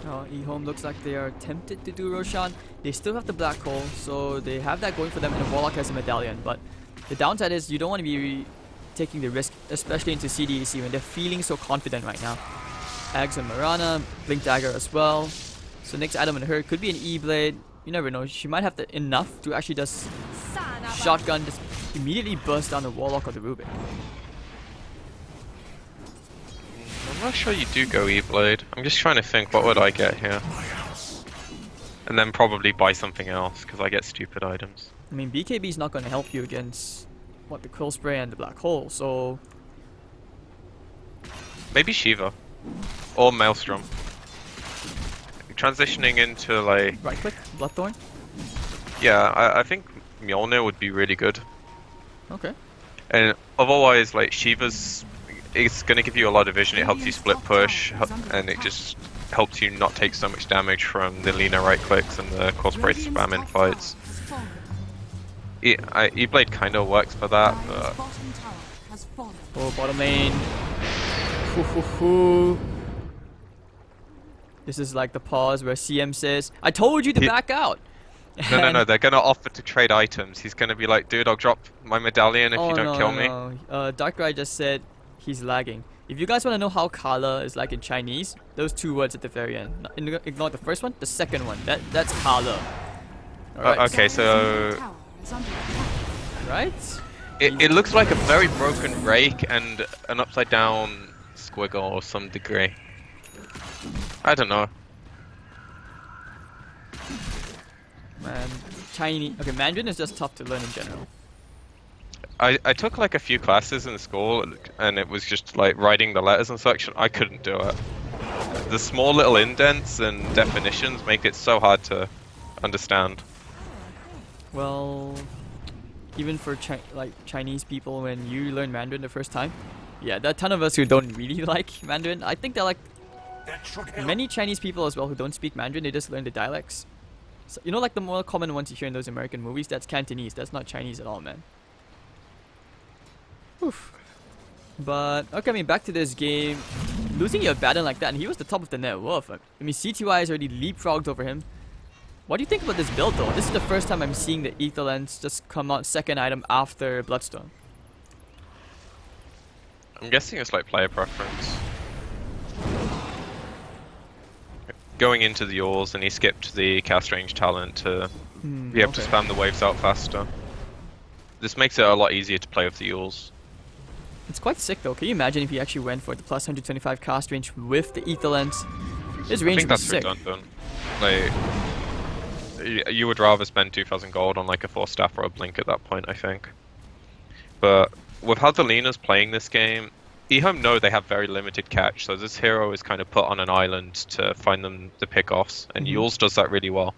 Oh, eHOME looks like they are tempted to do Roshan. They still have the Black Hole, so they have that going for them, and the Warlock has a Medallion. But the downside is you don't want to be taking the risk, especially into CDEC when they're feeling so confident right now. Ags and Marana, Blink Dagger as well. So next item on her could be an E-Blade. You never know. She might have the enough to actually just shotgun, just immediately burst down the Warlock or the Rubik. I'm not sure you do go E-Blade. I'm just trying to think, what would I get here? And then probably buy something else, because I get stupid items. I mean, BKB is not going to help you against what the Quill Spray and the Black Hole, so Maybe Shiva. Or Maelstrom. Transitioning into like... right click, Bloodthorn. Yeah, I think Mjolnir would be really good. Okay. And otherwise, like, Shiva's... It's going to give you a lot of vision, it helps you split push, and it just helps you not take so much damage from the Lina right clicks and the Cosplay spam in fights. E-Blade kind of works for that, but... Bottom tower has fallen. Oh, bottom lane. Hoo, hoo, hoo. This is like the pause where CM says, I told you to back out! No, they're going to offer to trade items. He's going to be like, dude, I'll drop my medallion if you don't kill me. No. Darkrai just said he's lagging. If you guys want to know how Kala is like in Chinese, those 2 words at the very end. Ignore the first one, the second one. That's Kala. Alright. Okay, so... Tower is under attack. Right? It looks like a very broken rake and an upside down squiggle or some degree. I don't know. Man, Chinese. Okay, Mandarin is just tough to learn in general. I took like a few classes in school and it was just like writing the letters and such. I couldn't do it. The small little indents and definitions make it so hard to understand. Well, even for Chinese people, when you learn Mandarin the first time, yeah, there are a ton of us who don't really like Mandarin. I think there are like many Chinese people as well who don't speak Mandarin. They just learn the dialects. So, you know, like the more common ones you hear in those American movies, that's Cantonese. That's not Chinese at all, man. Oof. But, okay, I mean, back to this game. Losing your Abaddon like that, and he was the top of the net worth. I mean, CTY has already leapfrogged over him. What do you think about this build, though? This is the first time I'm seeing the Ether Lens just come out second item after Bloodstone. I'm guessing it's like player preference. Going into the Yaws and he skipped the cast range talent to be able to spam the waves out faster. This makes it a lot easier to play with the Yaws. It's quite sick though. Can you imagine if he actually went for the plus 125 cast range with the Ether Lens? His range would be sick. I think that's redundant. Like, you would rather spend 2,000 gold on like a 4 staff or a blink at that point, I think. But with how the Lina's playing this game, eHOME know they have very limited catch, so this hero is kind of put on an island to find them the pickoffs, and Yules does that really well.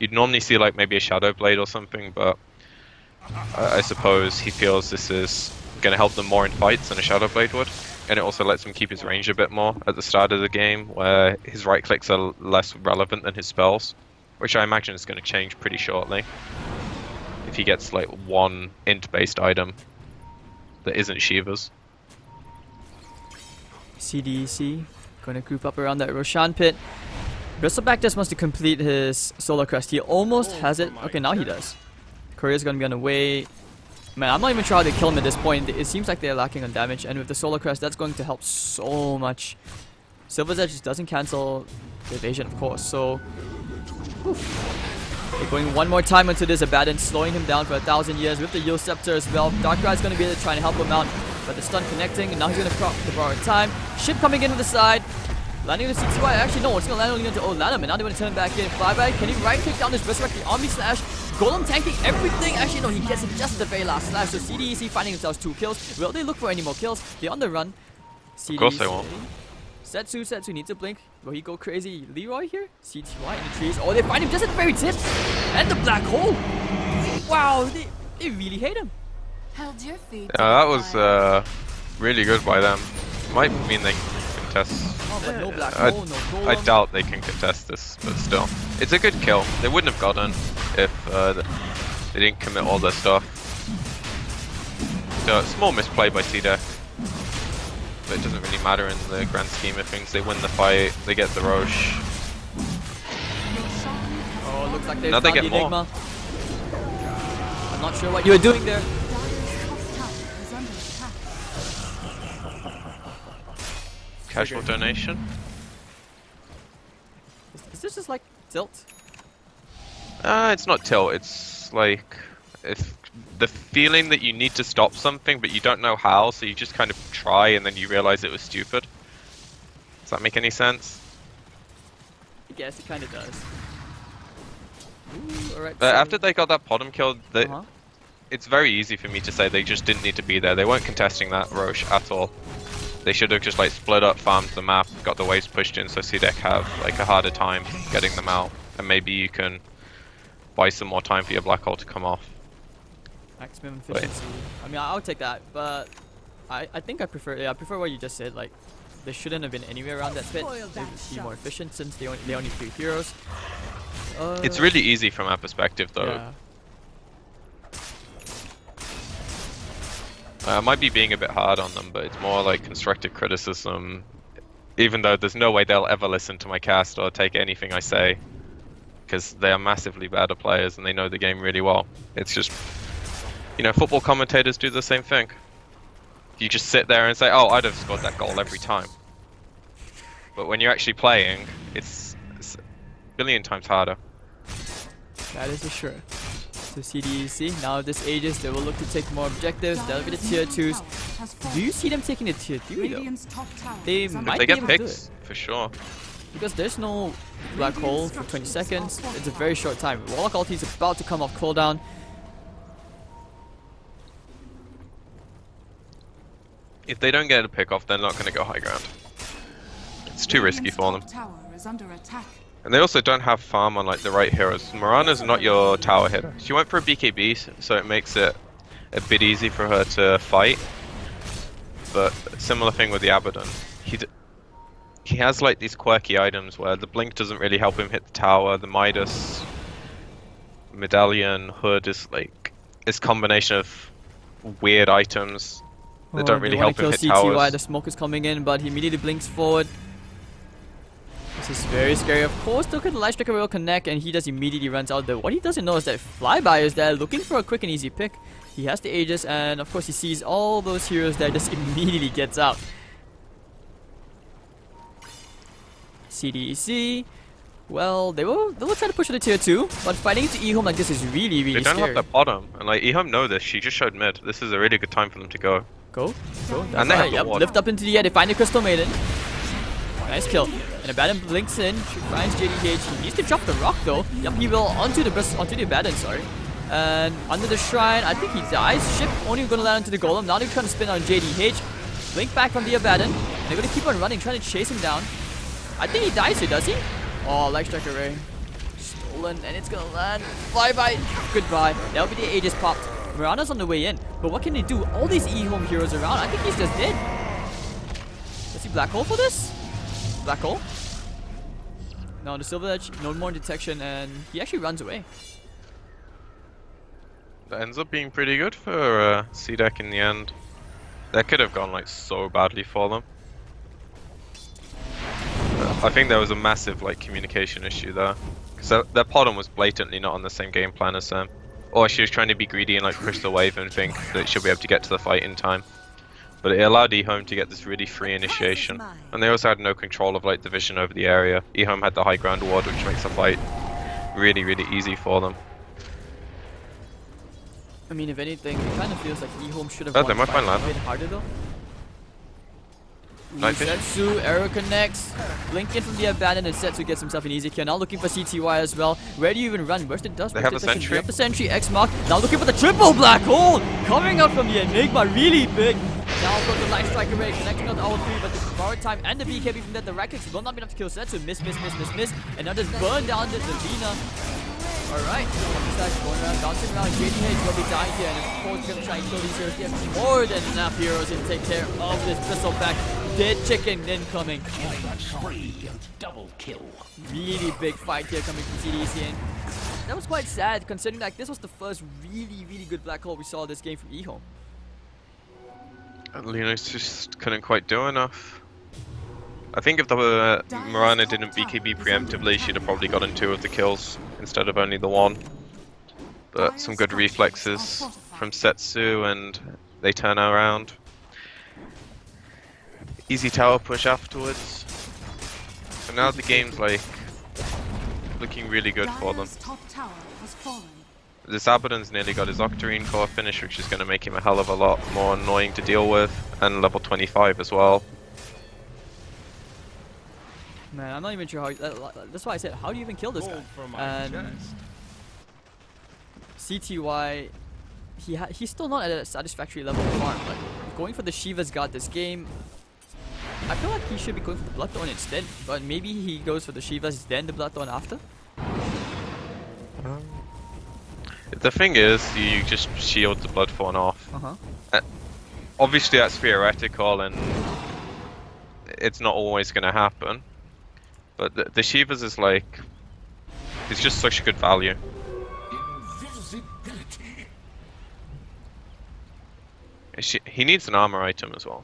You'd normally see like maybe a Shadow Blade or something, but I suppose he feels this is going to help them more in fights than a Shadow Blade would. And it also lets him keep his range a bit more at the start of the game, where his right clicks are less relevant than his spells, which I imagine is going to change pretty shortly. If he gets like one int-based item that isn't Shiva's. CDEC gonna group up around that Roshan pit. Bristleback just wants to complete his Solar Crest. He almost has it. Okay, now he does. Courier's gonna be on the way. Man, I'm not even sure how they kill him at this point. It seems like they're lacking on damage, and with the Solar Crest, that's going to help so much. Silver's Edge doesn't cancel the evasion, of course, so... They're going one more time into this Abaddon, slowing him down for 1,000 years with the Yield Scepter as well. Darkrai's going to be able to try and help him out, but the stun connecting, and now he's going to prop the borrowed time. Ship coming in to the side. Landing on the CTY, actually no, it's going to land only onto Olanum, and now they want to turn back in. Flyby, can he right click down this Berserk, the Omni Slash? Golem tanking everything. Actually, no, he gets it just at the very last slash. So CDEC finding themselves 2 kills. Will they look for any more kills? They're on the run. CDEC. Of course they won't. Setsu needs a blink. Will he go crazy? Leroy here? CTY in the trees. Oh, they find him just at the very tip. And the black hole. Wow, they really hate him. Held your feet. Yeah, that was really good by them. Might mean they can contest. Oh, but no black hole, no golem. I doubt they can contest this, but still. It's a good kill. They wouldn't have gotten if they didn't commit all their stuff. So, small misplay by CDEC. But it doesn't really matter in the grand scheme of things. They win the fight, they get the Roche. Oh, looks like they Now found they the get more. Enigma. I'm not sure what you were doing there. Casual donation. Is this just like tilt? It's not tilt, it's like if the feeling that you need to stop something but you don't know how, so you just kind of try and then you realize it was stupid. Does that make any sense? I guess it kind of does. Ooh, alright. After they got that bottom kill, Uh-huh. it's very easy for me to say they just didn't need to be there. They weren't contesting that Roche at all. They should have just like split up, farmed the map, got the waves pushed in so CDEC have like a harder time getting them out, and maybe you can buy some more time for your black hole to come off. Maximum efficiency. I mean, I would take that, but I think I prefer what you just said. Like, they shouldn't have been anywhere around that pit. They would be more efficient since they only 3 heroes. It's really easy from our perspective though. Yeah. I might be being a bit hard on them, but it's more like constructive criticism. Even though there's no way they'll ever listen to my cast or take anything I say, because they are massively better players and they know the game really well. It's just, you know, football commentators do the same thing. You just sit there and say, oh, I'd have scored that goal every time. But when you're actually playing, it's a billion times harder. That is for sure. So CDEC, now this Aegis, they will look to take more objectives. That'll be the tier 2s. Do you see them taking the tier 3 though? They If might they be get able to do picks, it. for sure. Because there's no black hole for 20 seconds. It's a very short time. Warlock ulti is about to come off cooldown. If they don't get a pick off, they're not going to go high ground. It's too risky for them. Tower is under attack. And they also don't have farm on like the right heroes. Morana's not your tower hitter. She went for a BKB, so it makes it a bit easy for her to fight. But similar thing with the Abaddon. He has like these quirky items where the blink doesn't really help him hit the tower. The Midas medallion hood is like this combination of weird items that don't really help him hit CTY. towers. The smoke is coming in, but he immediately blinks forward. This is very scary. Of course, look at the Light Striker will connect, and he just immediately runs out there. What he doesn't know is that Flyby is there looking for a quick and easy pick. He has the Aegis, and of course he sees all those heroes there, just immediately gets out. CDEC, well, they will try to push to the tier 2, but fighting into EHOME like this is really, really They don't scary. have the bottom, and like EHOME know this. She just showed mid. This is a really good time for them to go. Go. And they have the Yep, ward. lift up into the air, they find the Crystal Maiden. Nice kill. And Abaddon blinks in, she finds JDH. He needs to drop the rock though. Yep, he will onto the Abaddon, sorry. And under the shrine, I think he dies. Ship only gonna land onto the golem. Now they're trying to spin on JDH. Blink back from the Abaddon. And they're gonna keep on running, trying to chase him down. I think he dies here, does he? Oh, Light Striker Ray. Stolen, and it's gonna land. Flyby. Goodbye. That'll be the Aegis popped. Mirana's on the way in. But what can they do? All these EHOME heroes around. I think he's just dead. Does he black hole for this? Black hole? No, the Silver Edge, no more detection, and he actually runs away. That ends up being pretty good for CDEC in the end. That could have gone like so badly for them. I think there was a massive like communication issue there, because their Podon was blatantly not on the same game plan as them, or she was trying to be greedy and like push the wave and think that she'll be able to get to the fight in time. But it allowed EHOME to get this really free initiation, and they also had no control of like the vision over the area. EHOME had the high ground ward, which makes the fight really easy for them. I mean, if anything, it kind of feels like eHOME should have Oh, won they might the find fight a land. bit harder though. Night vision. Setsu, arrow connects, blink in from the abandoned, and Setsu gets himself an easy kill. Now looking for CTY as well. Where do you even run? Where's the dust? They Where's have the a detection? sentry. They have the sentry, X mark. Now looking for the triple black hole! Coming up from the Enigma, really big. Now got the light strike array, connecting on all three, but the borrowed time and the BKB from that, the Rakix will not be enough to kill Setsu. Miss. And now just burn down the Lina. Alright, going around, bouncing around. JDH will be dying here, and of course, we're gonna try and kill these heroes. They have more than enough heroes to take care of this bristleback. Dead chicken incoming. Double kill. Really big fight here coming from CDEC, and that was quite sad considering like this was the first really good black hole we saw this game from eHOME. Linux just couldn't quite do enough. I think if the Mirana didn't BKB preemptively, she'd have probably gotten 2 of the kills instead of only the 1. But some good reflexes from Setsu, and they turn around. Easy tower push afterwards. And now the game's like looking really good for them. Dire's top tower has fallen. This Abaddon's nearly got his Octarine core finish, which is going to make him a hell of a lot more annoying to deal with, and level 25 as well. Man, I'm not even sure how. That's why I said, how do you even kill this guy? Gold from my And chest. CTY, he's still not at a satisfactory level of farm. Like going for the Shiva's God this game. I feel like he should be going for the Bloodthorn instead, but maybe he goes for the Shivas then the Bloodthorn after. The thing is, you just shield the Bloodthorn off. Uh-huh. Obviously that's theoretical and it's not always going to happen. But the Shivas is like, it's just such a good value. Invisibility. He needs an armor item as well.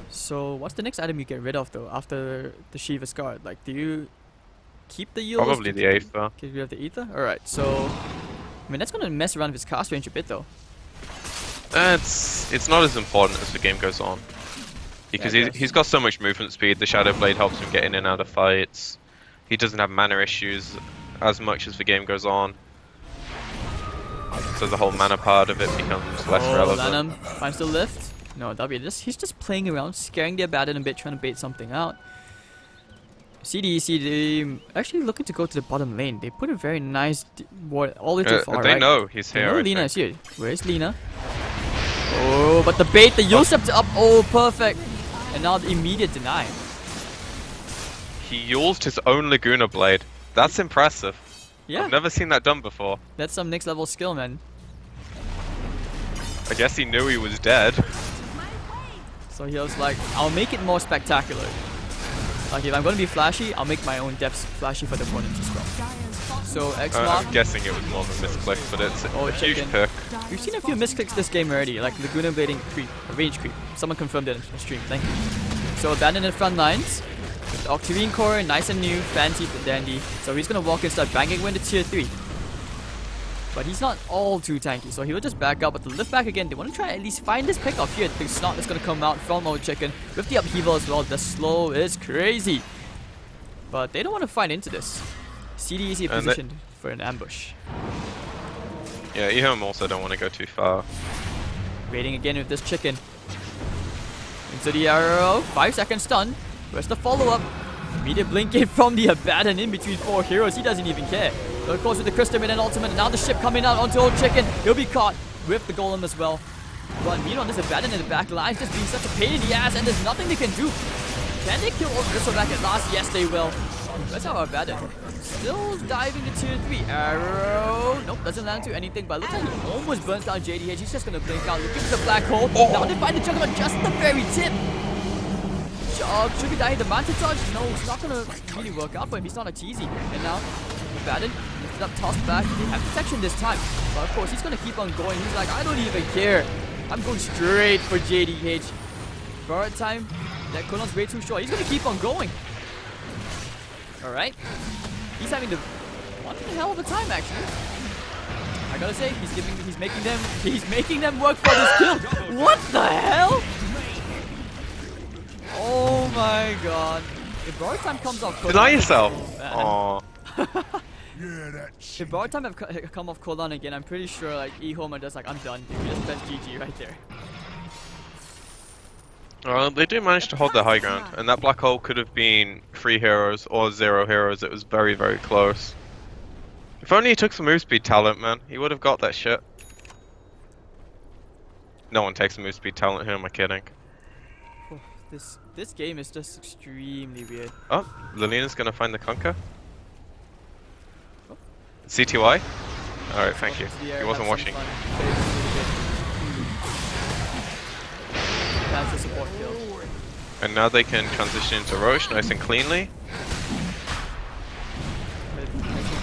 So what's the next item you get rid of though after the Shiva's Guard? Like, do you keep the yields? Probably the Aether. Get rid of the Ether? Alright, so I mean that's gonna mess around with his cast range a bit though. It's not as important as the game goes on. Because Yeah, I he's got so much movement speed, the Shadow Blade helps him get in and out of fights. He doesn't have mana issues as much as the game goes on. So the whole mana part of it becomes less relevant. Lanham finds the lift. No, he's just playing around, scaring the Abaddon a bit, trying to bait something out. CDEC, they actually looking to go to the bottom lane. They put a very nice ward all the way to far They right. know he's They here. know I Lina think. is here. Where's Lina? Oh, but the bait, the Yulsep's up. Oh, perfect. And now the immediate deny. He used his own Laguna Blade. That's impressive. Yeah, I've never seen that done before. that's some next level skill, man. I guess he knew he was dead. So he was like, I'll make it more spectacular. Like if I'm gonna be flashy, I'll make my own depths flashy for the opponents as well. Dire's bottom So X mark. I'm guessing it was more of a misclick, but it's Oh, a huge chicken. pick. We've seen a few misclicks this game already, like Laguna blading creep, range creep. Someone confirmed it in stream, thank you. So Abandon in front lines. With the Octarine core, nice and new, fancy but dandy. So he's gonna walk and start banging when to tier 3. But he's not all too tanky, so he'll just back up. But the lift back again, they want to try at least find this pick off here. The snot that's gonna come out from Old Chicken. With the upheaval as well, the slow is crazy. But they don't want to fight into this. CDEC And positioned for an ambush. Yeah, EHOME also don't want to go too far. Waiting again with this chicken. Into the arrow. 5 second stun. Where's the follow-up? Immediate blink in from the Abaddon in between 4 heroes. He doesn't even care. So of course with the Crystal and ultimate. And now the ship coming out onto Old Chicken. He'll be caught with the golem as well. But meanwhile, this Abaddon in the back line just being such a pain in the ass, and there's nothing they can do. Can they kill Old Bristleback at last? Yes, they will. That's how Abaddon. Still diving to tier 3. Arrow. Nope, doesn't land to anything, but looks like he almost burns down JDH. He's just gonna blink out, looking for the black hole. Now they find the Juggernaut just at the very tip. Should be dying the Manta Touch? No, it's not gonna really work out for him. He's not a cheesy. And now, Abaddon lifted up, tossed back. They have protection this time. But of course, he's gonna keep on going. He's like, I don't even care. I'm going straight for JDH. Borrowed time. That cooldown's way too short. He's gonna keep on going. Alright. He's having the one hell of a time actually. I gotta say, he's making them work for this kill. What the hell? Oh my god. If bar time comes off cooldown, Deny yourself. man. Aw. If bar time have come off cooldown again, I'm pretty sure like EHOME are just like, I'm done. You just press GG right there. Well, they do manage to hold their high ground, and that black hole could have been 3 heroes or 0 heroes. It was very, very close. If only he took some move speed talent, man, he would have got that shit. No one takes a move speed talent. Who am I kidding? Oh, this game is just extremely weird. Oh, Lilina's gonna find the conquer. CTY? Alright, thank you. He wasn't watching. That's the support kill. And now they can transition into Roche nice and cleanly.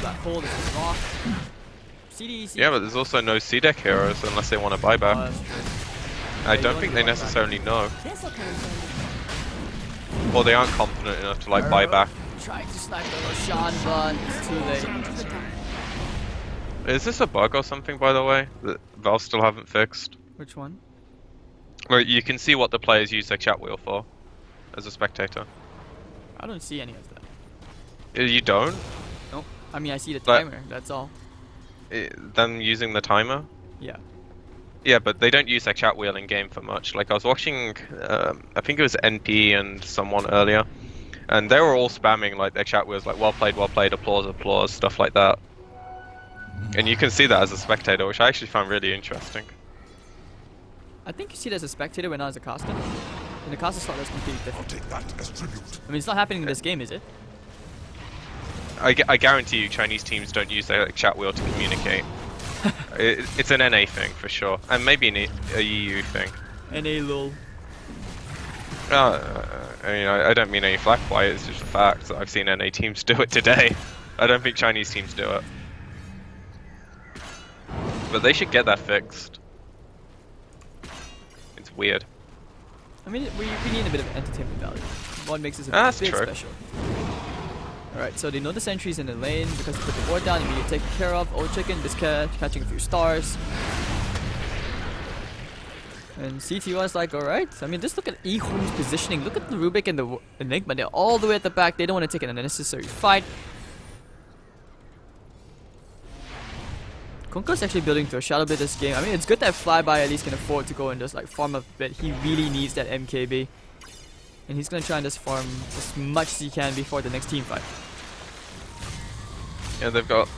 Black hole, this is rock. CDEC. Yeah, but there's also no CDEC heroes unless they want to buy back. I don't think they necessarily know. Or they aren't confident enough to like buy back. Trying to snipe the Roshan, but it's too late. Is this a bug or something, by the way, that Valve still haven't fixed? Which one? Where you can see what the players use their chat wheel for, as a spectator. I don't see any of that. You don't? Nope. I mean, I see the But- timer, that's all. Them using the timer? Yeah. Yeah, but they don't use their chat wheel in game for much. Like I was watching, I think it was NP and someone earlier, and they were all spamming like their chat wheels, like well played, applause, applause, stuff like that. And you can see that as a spectator, which I actually found really interesting. I think you see it as a spectator when not as a caster. In the caster slot, that's completely different. Take that as tribute. I mean, it's not happening in this game, is it? I guarantee you, Chinese teams don't use their chat wheel to communicate. It's an NA thing for sure, and maybe a EU thing. NA lol. I mean, I don't mean any flack by it. It's just a fact that I've seen NA teams do it today. I don't think Chinese teams do it, but they should get that fixed. It's weird. I mean, we need a bit of entertainment value. What makes this a That's bit true. special. Alright, so they know the sentry's in the lane because they put the ward down, immediately taken care of. Old chicken, just catching a few stars. And CT was like, alright. I mean, just look at EHOME's positioning. Look at the Rubik and the Enigma. They're all the way at the back. They don't want to take an unnecessary fight. Kunko's actually building to a shadow bit this game. I mean, it's good that Flyby at least can afford to go and just like farm a bit. He really needs that MKB. And he's gonna try and just farm as much as he can before the next team fight. Yeah, they've got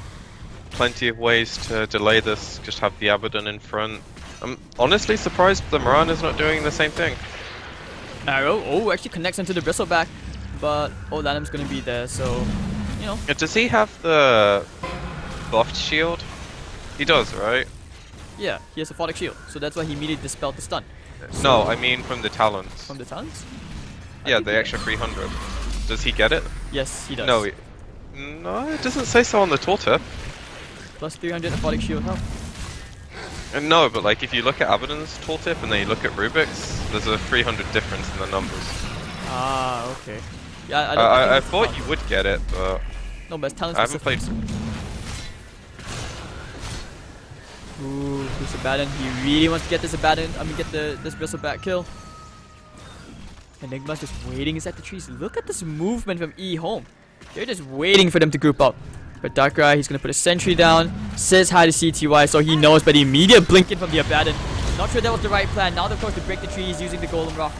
plenty of ways to delay this. Just have the Abaddon in front. I'm honestly surprised the Mirana's not doing the same thing. Arrow, oh, actually connects into the bristleback, but Old Adam's gonna be there, so you know. Does he have the buffed shield? He does, right? Yeah, he has a Photic Shield, so that's why he immediately dispelled the stun. No, I mean from the talents. From the talents? Yeah, the extra 300. Does he get it? Yes, he does. No, no, it doesn't say so on the tooltip. Plus 300 of Photic Shield health. No, but like if you look at Abaddon's tooltip and then you look at Rubik's, there's a 300 difference in the numbers. Ah, okay. Yeah, I thought you would get it, but no, but it's talent I haven't played. Ooh, who's Abaddon? He really wants to get this Abaddon. I mean, get this bristleback kill. Enigma's just waiting inside the trees. Look at this movement from EHOME. They're just waiting for them to group up. But Darkrai, he's gonna put a sentry down. Says hi to CTY, so he knows. But the immediate blinking from the Abaddon. Not sure that was the right plan. Now they're forced to break the trees using the Golem Rock.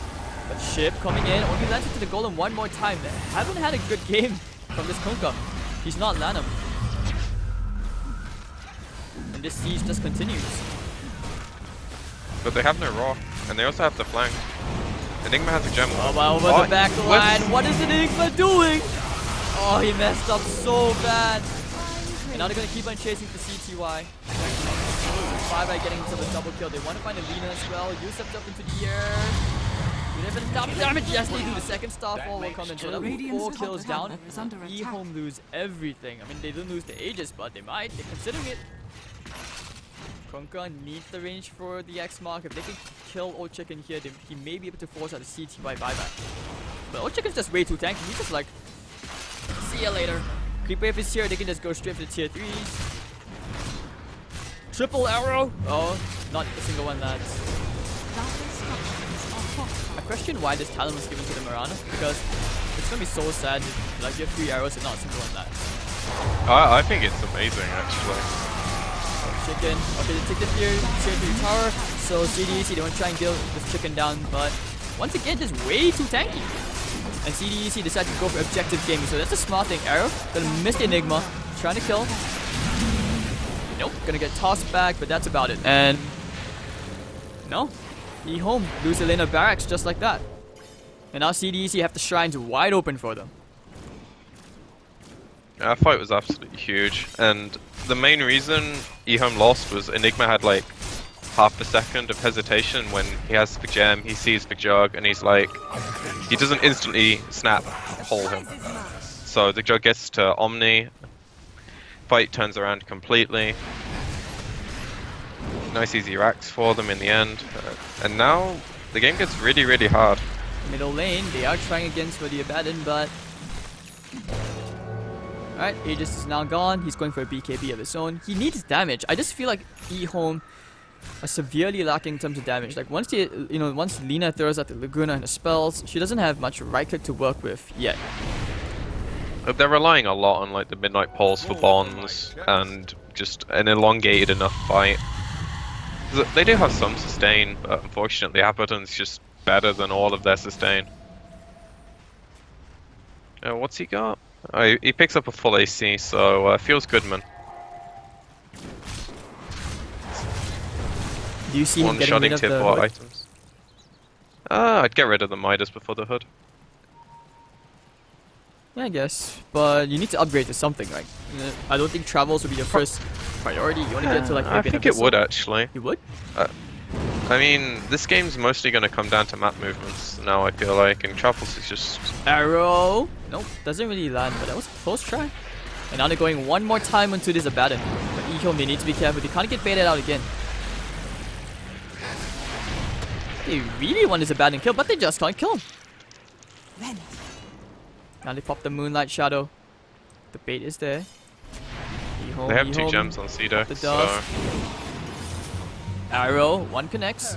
But Ship coming in. Only lands into the Golem one more time. They haven't had a good game from this Kunkka. He's not land him. And this siege just continues. But they have no rock, and they also have the flank. Enigma has a gem. Oh, wow, over the back line. What is Enigma doing? Oh, he messed up so bad. And now they're going to keep on chasing for CTY. 5 by getting into the double kill. They want to find Alina as well. Yusuf up into the air. Do they have enough damage? Yes, they do. The second Starfall will come in. So that will be 4 kills down. EHOME lose everything. I mean, they didn't lose the Aegis, but they might. They're considering it. Kunkka needs the range for the X mark. If they can kill Old Chicken here, he may be able to force out a CTY buyback. But Old Chicken's just way too tanky. He's just like, see ya later. Creeper if it's here, they can just go straight for the tier 3s. Triple arrow! Oh, not a single one lands. I question why this talent was given to the Mirana, because it's gonna be so sad if like you have 3 arrows and not a single one lands. I think it's amazing, actually. Chicken. Okay, they take the tier 3 tower, so CDEC, they want to try and kill this chicken down, but once again, just way too tanky. And CDEC decided to go for objective gaming, so that's a smart thing. Arrow, gonna miss the Enigma, trying to kill. Nope, gonna get tossed back, but that's about it. And no, EHOME lose the lane of barracks just like that. And now CDEC have the shrines wide open for them. That fight was absolutely huge, and the main reason EHOME lost was Enigma had like half a second of hesitation when he has Big Gem, he sees Big Jug, and he's like, he doesn't instantly snap hole him. So the Jug gets to Omni, fight turns around completely. Nice easy racks for them in the end, and now the game gets really hard. Middle lane, they are trying against for the Abaddon, but alright, Aegis is now gone. He's going for a BKB of his own. He needs damage. I just feel like EHOME are severely lacking in terms of damage. Like once once Lina throws out the Laguna and the spells, she doesn't have much right click to work with yet. They're relying a lot on like the Midnight Pulse for bonds and just an elongated enough fight. They do have some sustain, but unfortunately Abaddon's just better than all of their sustain. What's he got? Oh, he picks up a full AC, so feels good, man. Do you see him getting rid of the hood? Items. I'd get rid of the Midas before the hood. Yeah, I guess. But you need to upgrade to something, right? I don't think travels would be your first priority. You want to get to like I think it would actually. You would? I mean, this game's mostly going to come down to map movements now, I feel like, and travels is just... Arrow! Nope, doesn't really land, but that was a close try. And now they're going one more time into this Abaddon. But EHOME, they need to be careful. They can't get baited out again. They really want this Abaddon kill, but they just can't kill him. Now they pop the Moonlight Shadow. The bait is there. EHOME, they have 2 EHOME, gems on CDEC, the so... dust. Arrow, one connects.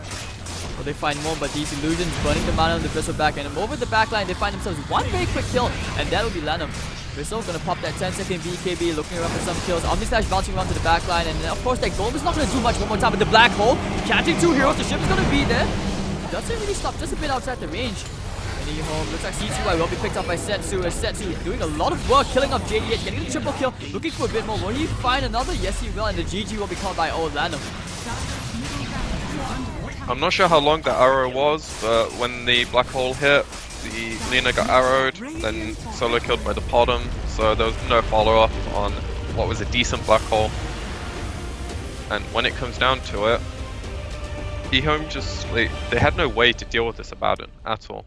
Will they find more? But these illusions burning the mana on the Bristle back, and over the backline they find themselves one very quick kill, and that will be Lanham. Bristle gonna pop that 10-second BKB, looking around for some kills. Omni Slash bouncing around to the backline, and of course that Golem is not gonna do much one more time. But the Black Hole catching 2 heroes, the ship is gonna be there. Doesn't really stop, just a bit outside the range. And EHOME looks like C2Y will be picked up by Setsu, as Setsu doing a lot of work, killing off JD8, getting the triple kill, looking for a bit more. Will he find another? Yes, he will, and the GG will be called by old Lanham. I'm not sure how long that arrow was, but when the black hole hit, the Lina got arrowed, then solo killed by the bottom, so there was no follow-up on what was a decent black hole. And when it comes down to it, EHOME just, they had no way to deal with this Abaddon at all.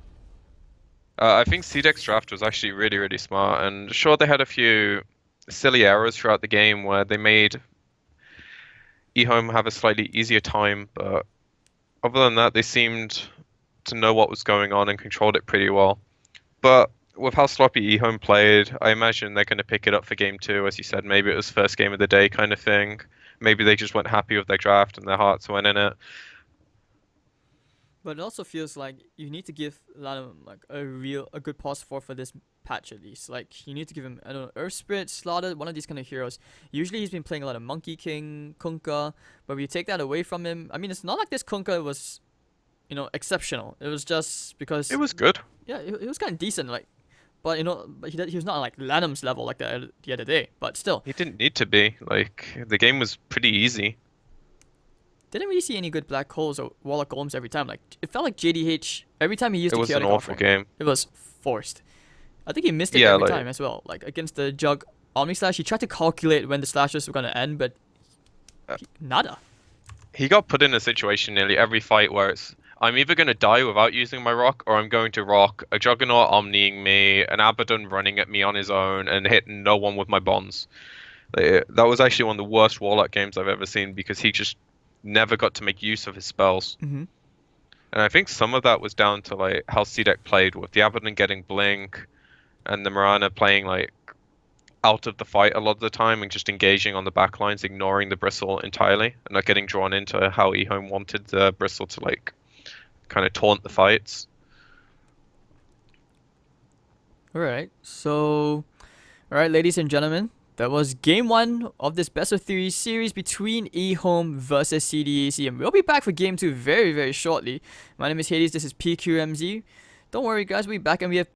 I think CDEC's draft was actually really smart, and sure they had a few silly errors throughout the game where they made EHOME have a slightly easier time, but other than that, they seemed to know what was going on and controlled it pretty well. But with how sloppy EHOME played, I imagine they're going to pick it up for game 2. As you said, maybe it was first game of the day kind of thing. Maybe they just weren't happy with their draft and their hearts went in it. But it also feels like you need to give Lanham like a good pause for this patch at least. Like you need to give him, I don't know, Earth Spirit, Slaughter, one of these kind of heroes. Usually he's been playing a lot of Monkey King, Kunkka, but if you take that away from him, I mean it's not like this Kunkka was, exceptional. It was just because it was good. Yeah, it was kind of decent, like, but he was not like Lanham's level like the other day. But still, he didn't need to be. Like the game was pretty easy. Didn't really see any good black holes or Warlock Golems every time. Like it felt like JDH every time he used it was an awful game. It was forced. I think he missed it every time as well. Like against the Jug Omni Slash, he tried to calculate when the slashes were gonna end, but nada. He got put in a situation nearly every fight where it's I'm either gonna die without using my rock, or I'm going to rock a Juggernaut omniing me, an Abaddon running at me on his own, and hitting no one with my bonds. That was actually one of the worst Warlock games I've ever seen because he just never got to make use of his spells. Mm-hmm. And I think some of that was down to like how CDEC played, with the Abaddon getting Blink and the Mirana playing like out of the fight a lot of the time and just engaging on the back lines, ignoring the Bristle entirely and not getting drawn into how eHOME wanted the Bristle to like kind of taunt the fights. Alright, so alright, ladies and gentlemen, that was game 1 of this best of 3 series between eHOME versus CDEC, and we'll be back for game 2 very, very shortly. My name is Hades, this is PQMZ. Don't worry guys, we'll be back, and we have